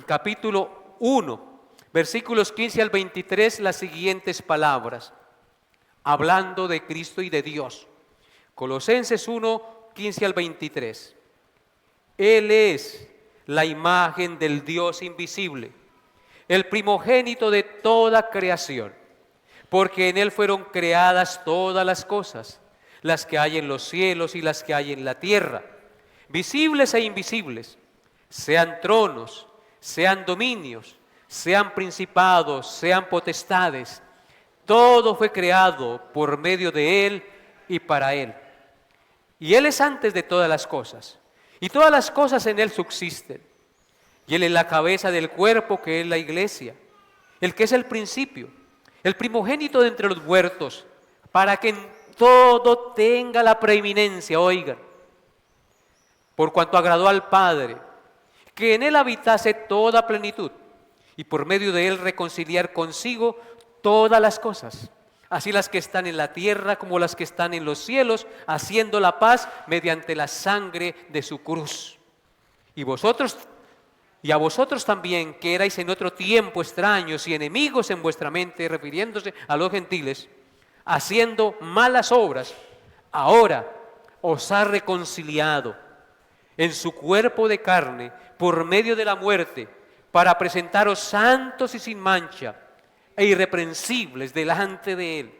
capítulo 1, versículos 15 al 23, las siguientes palabras, hablando de Cristo y de Dios. Colosenses 1, 15 al 23. Él es la imagen del Dios invisible, el primogénito de toda creación, porque en Él fueron creadas todas las cosas, las que hay en los cielos y las que hay en la tierra, visibles e invisibles, sean tronos, sean dominios, sean principados, sean potestades. Todo fue creado por medio de Él y para Él. Y Él es antes de todas las cosas, y todas las cosas en Él subsisten. Y Él es la cabeza del cuerpo, que es la iglesia, el que es el principio, el primogénito de entre los muertos, para que en todo tenga la preeminencia. Oigan, por cuanto agradó al Padre, que en Él habitase toda plenitud, y por medio de Él reconciliar consigo todas las cosas, así las que están en la tierra como las que están en los cielos, haciendo la paz mediante la sangre de su cruz. Y a vosotros también, que erais en otro tiempo extraños y enemigos en vuestra mente, refiriéndose a los gentiles, haciendo malas obras, ahora os ha reconciliado en su cuerpo de carne por medio de la muerte, para presentaros santos y sin mancha e irreprensibles delante de Él,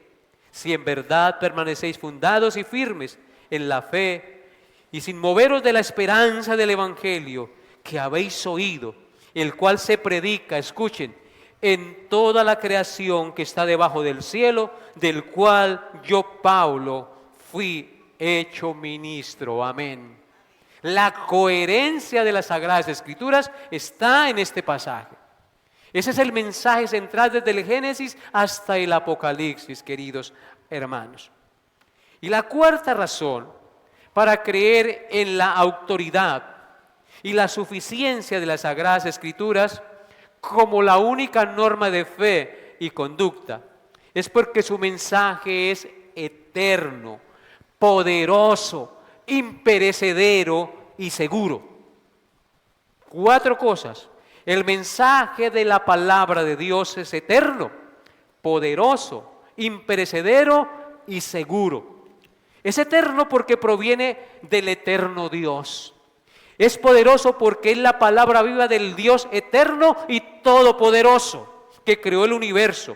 si en verdad permanecéis fundados y firmes en la fe y sin moveros de la esperanza del Evangelio que habéis oído, el cual se predica, escuchen, en toda la creación que está debajo del cielo, del cual yo, Pablo, fui hecho ministro. Amén. La coherencia de las Sagradas Escrituras está en este pasaje. Ese es el mensaje central desde el Génesis hasta el Apocalipsis, queridos hermanos. Y la cuarta razón para creer en la autoridad y la suficiencia de las Sagradas Escrituras como la única norma de fe y conducta es porque su mensaje es eterno, poderoso, imperecedero y seguro. 4 cosas. El mensaje de la palabra de Dios es eterno, poderoso, imperecedero y seguro. Es eterno porque proviene del eterno Dios. Es poderoso porque es la palabra viva del Dios eterno y todopoderoso que creó el universo.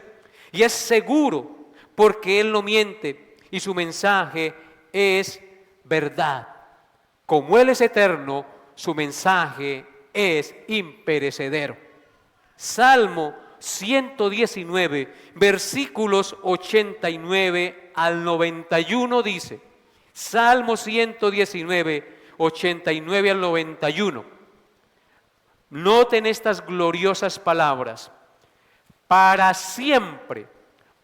Y es seguro porque Él no miente y su mensaje es verdad. Como Él es eterno, su mensaje es imperecedero. Salmo 119, versículos 89 al 91 dice, Salmo 119, 89 al 91. Noten estas gloriosas palabras. Para siempre,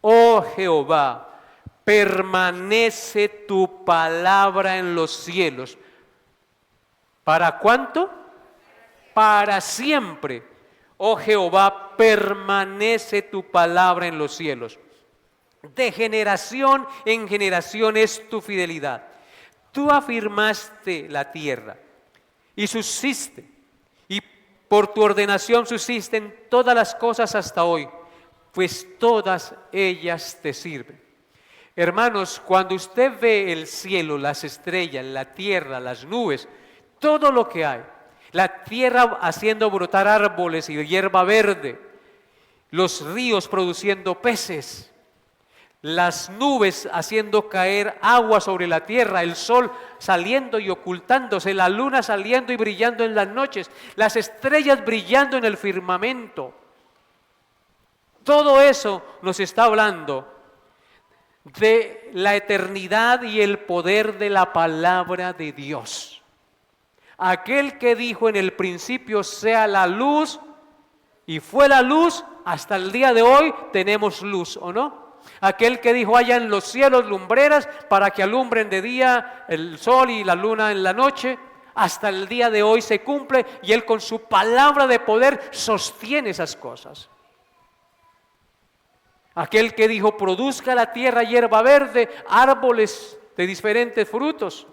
oh Jehová, permanece tu palabra en los cielos. ¿Para cuánto? Para siempre, oh Jehová, permanece tu palabra en los cielos. De generación en generación es tu fidelidad. Tú afirmaste la tierra y subsiste, y por tu ordenación subsisten todas las cosas hasta hoy, pues todas ellas te sirven. Hermanos, cuando usted ve el cielo, las estrellas, la tierra, las nubes, todo lo que hay, la tierra haciendo brotar árboles y hierba verde, los ríos produciendo peces, las nubes haciendo caer agua sobre la tierra, el sol saliendo y ocultándose, la luna saliendo y brillando en las noches, las estrellas brillando en el firmamento. Todo eso nos está hablando de la eternidad y el poder de la palabra de Dios. Aquel que dijo en el principio sea la luz y fue la luz, hasta el día de hoy tenemos luz, ¿o no? Aquel que dijo haya en los cielos lumbreras para que alumbren de día el sol y la luna en la noche, hasta el día de hoy se cumple y Él con su palabra de poder sostiene esas cosas. Aquel que dijo produzca la tierra hierba verde, árboles de diferentes frutos.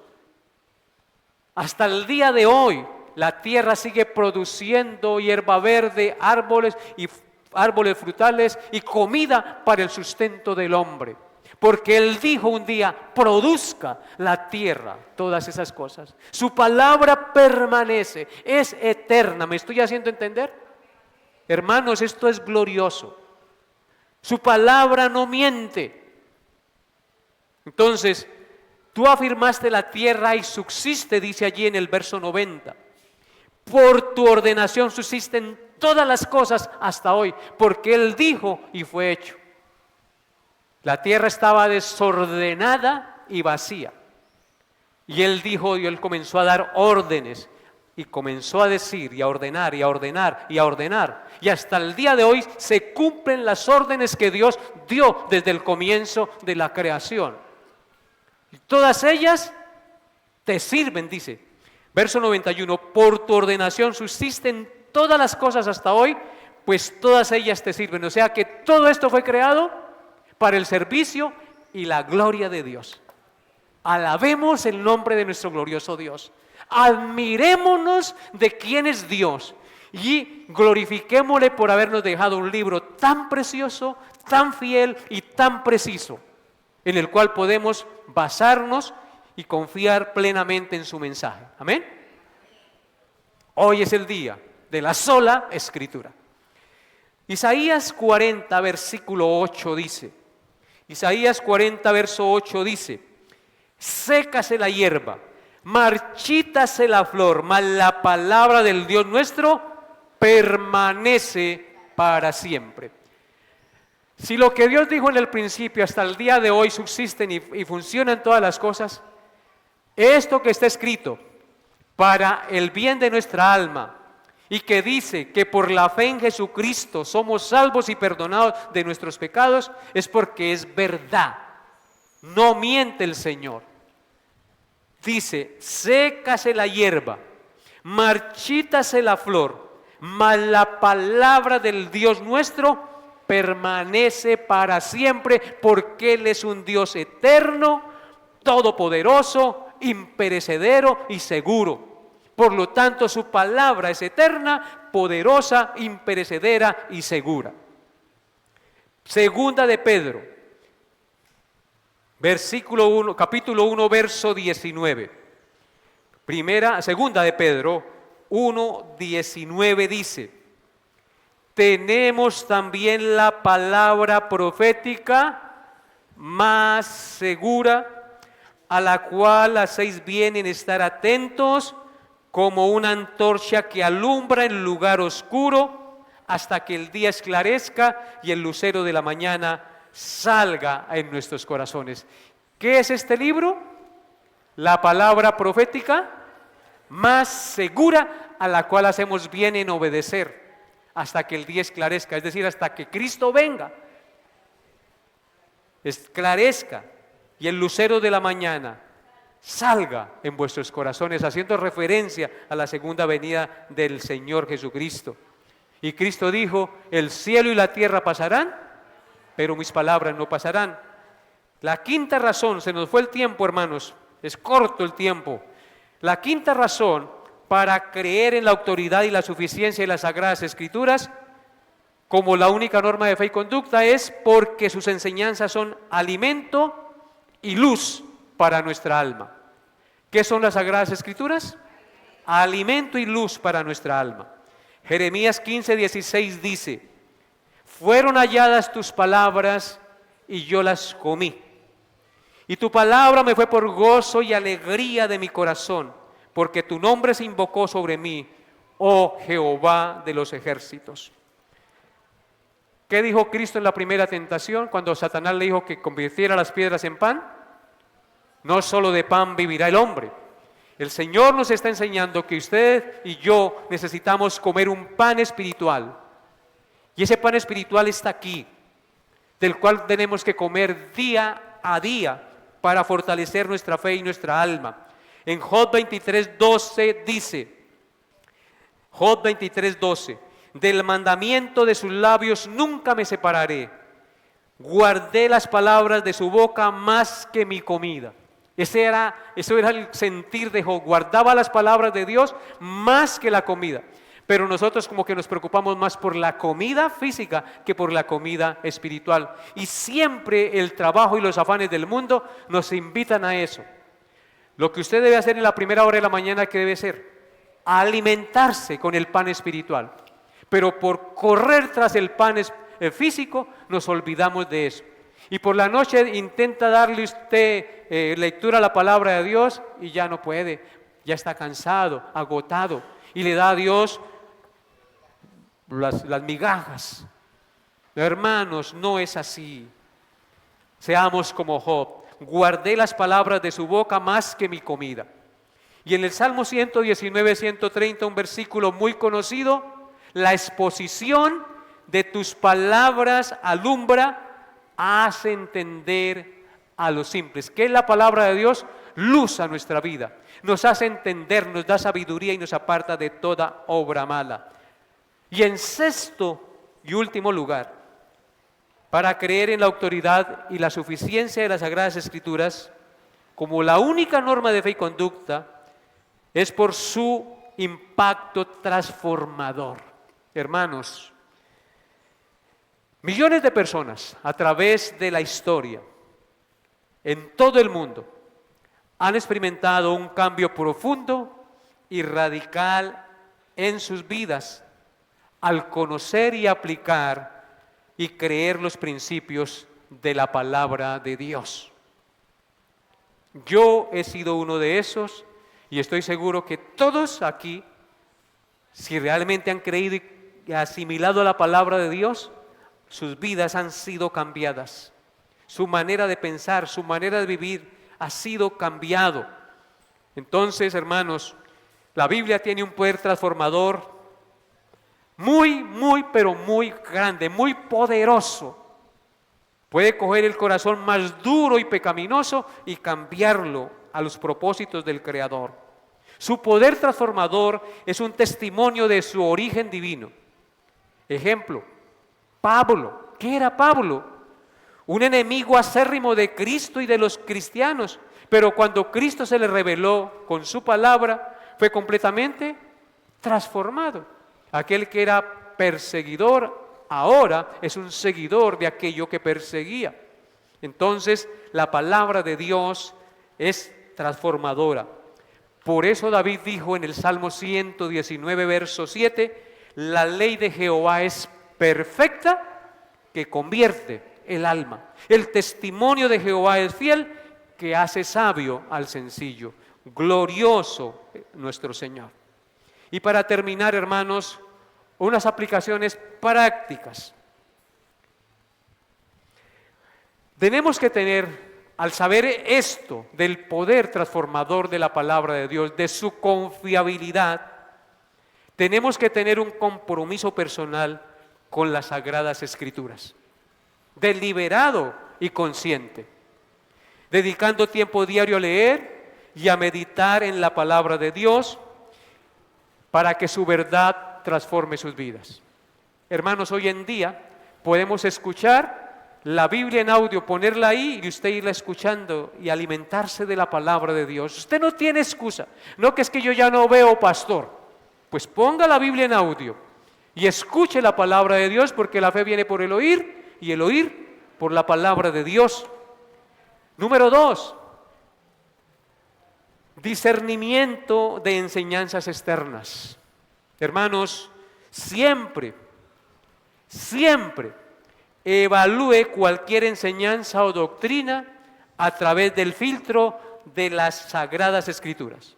Hasta el día de hoy la tierra sigue produciendo hierba verde, árboles frutales y comida para el sustento del hombre. Porque Él dijo un día, produzca la tierra todas esas cosas. Su palabra permanece, es eterna. ¿Me estoy haciendo entender? Hermanos, esto es glorioso. Su palabra no miente. Entonces, tú afirmaste la tierra y subsiste, dice allí en el verso 90. Por tu ordenación subsisten todas las cosas hasta hoy, porque Él dijo y fue hecho. La tierra estaba desordenada y vacía. Y Él dijo y Él comenzó a dar órdenes. Y comenzó a decir y a ordenar y a ordenar y a ordenar. Y hasta el día de hoy se cumplen las órdenes que Dios dio desde el comienzo de la creación. Y todas ellas te sirven, dice. Verso 91, por tu ordenación subsisten todas las cosas hasta hoy, pues todas ellas te sirven. O sea que todo esto fue creado para el servicio y la gloria de Dios. Alabemos el nombre de nuestro glorioso Dios. Admirémonos de quién es Dios y glorifiquémosle por habernos dejado un libro tan precioso, tan fiel y tan preciso, en el cual podemos basarnos y confiar plenamente en su mensaje. Amén. Hoy es el día de la sola Escritura. Isaías 40, versículo 8 dice, Isaías 40, verso 8 dice, sécase la hierba, marchítase la flor, mas la palabra del Dios nuestro permanece para siempre. Si lo que Dios dijo en el principio hasta el día de hoy subsisten y funcionan todas las cosas, esto que está escrito para el bien de nuestra alma y que dice que por la fe en Jesucristo somos salvos y perdonados de nuestros pecados, es porque es verdad. No miente el Señor. Dice, sécase la hierba, marchítase la flor, mas la palabra del Dios nuestro permanece para siempre, porque Él es un Dios eterno, todopoderoso, imperecedero y seguro. Por lo tanto, su palabra es eterna, poderosa, imperecedera y segura. Segunda de Pedro Capítulo 1, verso 19. Segunda de Pedro 1, 19 dice: tenemos también la palabra profética más segura, a la cual hacéis bien en estar atentos, como una antorcha que alumbra en lugar oscuro, hasta que el día esclarezca y el lucero de la mañana salga en nuestros corazones. ¿Qué es este libro? La palabra profética más segura, a la cual hacemos bien en obedecer hasta que el día esclarezca, es decir, hasta que Cristo venga, esclarezca y el lucero de la mañana salga en vuestros corazones, haciendo referencia a la segunda venida del Señor Jesucristo. Y Cristo dijo: el cielo y la tierra pasarán, pero mis palabras no pasarán. La quinta razón, se nos fue el tiempo, hermanos, es corto el tiempo. La quinta razón para creer en la autoridad y la suficiencia de las Sagradas Escrituras como la única norma de fe y conducta es porque sus enseñanzas son alimento y luz para nuestra alma. ¿Qué son las Sagradas Escrituras? Alimento y luz para nuestra alma. Jeremías 15:16 dice: fueron halladas tus palabras y yo las comí. Y tu palabra me fue por gozo y alegría de mi corazón, porque tu nombre se invocó sobre mí, oh Jehová de los ejércitos. ¿Qué dijo Cristo en la primera tentación cuando Satanás le dijo que convirtiera las piedras en pan? No solo de pan vivirá el hombre. El Señor nos está enseñando que usted y yo necesitamos comer un pan espiritual. Y ese pan espiritual está aquí, del cual tenemos que comer día a día para fortalecer nuestra fe y nuestra alma. En Job 23:12 dice, Job 23:12, del mandamiento de sus labios nunca me separaré. Guardé las palabras de su boca más que mi comida. Eso era el sentir de Job. Guardaba las palabras de Dios más que la comida. Pero nosotros como que nos preocupamos más por la comida física que por la comida espiritual. Y siempre el trabajo y los afanes del mundo nos invitan a eso. Lo que usted debe hacer en la primera hora de la mañana, ¿qué debe ser? Alimentarse con el pan espiritual. Pero por correr tras el pan físico nos olvidamos de eso. Y por la noche intenta darle usted lectura a la palabra de Dios y ya no puede. Ya está cansado, agotado. Y le da a Dios las migajas. Hermanos, no es así. Seamos como Job. Guardé las palabras de su boca más que mi comida. Y en el Salmo 119, 130, un versículo muy conocido: la exposición de tus palabras alumbra, hace entender a los simples. ¿Qué es la palabra de Dios? Luz a nuestra vida. Nos hace entender, nos da sabiduría y nos aparta de toda obra mala. Y en sexto y último lugar, para creer en la autoridad y la suficiencia de las Sagradas Escrituras como la única norma de fe y conducta, es por su impacto transformador. Hermanos, millones de personas a través de la historia, en todo el mundo, han experimentado un cambio profundo y radical en sus vidas al conocer y aplicar y creer los principios de la palabra de Dios. Yo he sido uno de esos y estoy seguro que todos aquí, si realmente han creído y asimilado la palabra de Dios, sus vidas han sido cambiadas. Su manera de pensar, su manera de vivir ha sido cambiado. Entonces, hermanos, la Biblia tiene un poder transformador pero muy grande, muy poderoso. Puede coger el corazón más duro y pecaminoso y cambiarlo a los propósitos del Creador. Su poder transformador es un testimonio de su origen divino. Ejemplo, Pablo. ¿Qué era Pablo? Un enemigo acérrimo de Cristo y de los cristianos. Pero cuando Cristo se le reveló con su palabra, fue completamente transformado. Aquel que era perseguidor ahora es un seguidor de aquello que perseguía. Entonces, la palabra de Dios es transformadora. Por eso David dijo en el Salmo 119, verso 7, la ley de Jehová es perfecta, que convierte el alma. El testimonio de Jehová es fiel, que hace sabio al sencillo. Glorioso nuestro Señor. Y para terminar, hermanos, unas aplicaciones prácticas. Tenemos que tener, al saber esto del poder transformador de la palabra de Dios, de su confiabilidad, tenemos que tener un compromiso personal con las Sagradas Escrituras, deliberado y consciente, dedicando tiempo diario a leer y a meditar en la palabra de Dios para que su verdad transforme sus vidas. Hermanos, hoy en día podemos escuchar la Biblia en audio, ponerla ahí y usted irla escuchando y alimentarse de la palabra de Dios. Usted no tiene excusa. No que es que yo ya no veo pastor. Pues ponga la Biblia en audio y escuche la palabra de Dios, porque la fe viene por el oír y el oír por la palabra de Dios. Número 2, discernimiento de enseñanzas externas. Hermanos, siempre evalúe cualquier enseñanza o doctrina a través del filtro de las Sagradas Escrituras.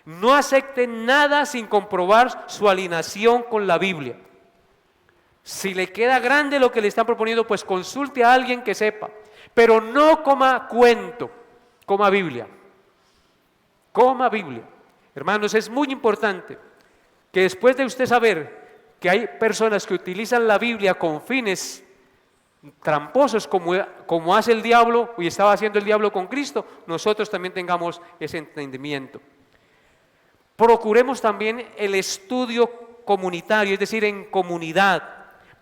No acepte nada sin comprobar su alineación con la Biblia. Si le queda grande lo que le están proponiendo, pues consulte a alguien que sepa. Pero no coma cuento, coma Biblia. Coma Biblia. Hermanos, es muy importante que después de usted saber que hay personas que utilizan la Biblia con fines tramposos como hace el diablo y estaba haciendo el diablo con Cristo, nosotros también tengamos ese entendimiento. Procuremos también el estudio comunitario, es decir, en comunidad.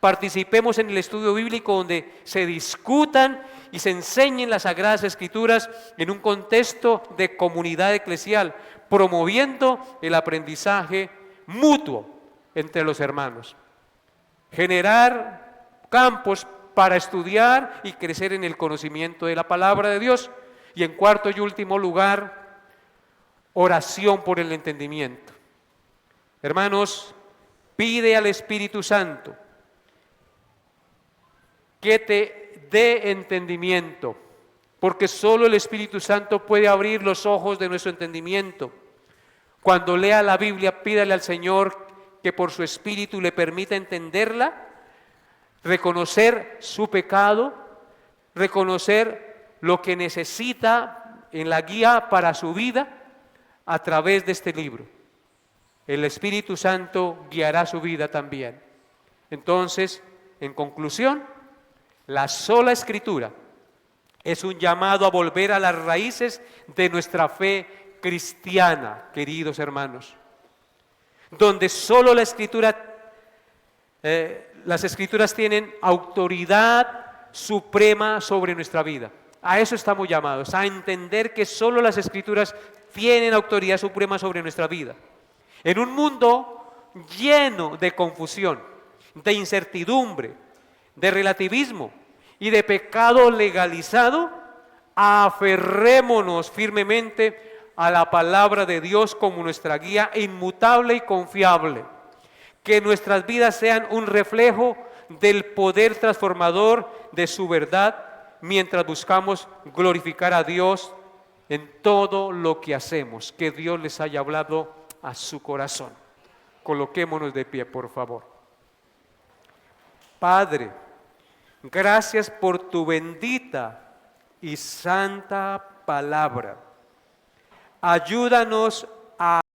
Participemos en el estudio bíblico donde se discutan y se enseñen las Sagradas Escrituras en un contexto de comunidad eclesial, promoviendo el aprendizaje mutuo entre los hermanos. Generar campos para estudiar y crecer en el conocimiento de la palabra de Dios. Y en cuarto y último lugar, oración por el entendimiento. Hermanos, pide al Espíritu Santo que te dé entendimiento, porque solo el Espíritu Santo puede abrir los ojos de nuestro entendimiento. Cuando lea la Biblia, pídale al Señor que por su Espíritu le permita entenderla, reconocer su pecado, reconocer lo que necesita en la guía para su vida a través de este libro. El Espíritu Santo guiará su vida también. Entonces, en conclusión, la sola Escritura es un llamado a volver a las raíces de nuestra fe cristiana, queridos hermanos, donde solo la Escritura, las Escrituras tienen autoridad suprema sobre nuestra vida. A eso estamos llamados, a entender que solo las Escrituras tienen autoridad suprema sobre nuestra vida. En un mundo lleno de confusión, de incertidumbre, de relativismo y de pecado legalizado, aferrémonos firmemente a la palabra de Dios como nuestra guía inmutable y confiable. Que nuestras vidas sean un reflejo del poder transformador de su verdad, mientras buscamos glorificar a Dios en todo lo que hacemos. Que Dios les haya hablado a su corazón. Coloquémonos de pie, por favor. Padre, gracias por tu bendita y santa palabra. Ayúdanos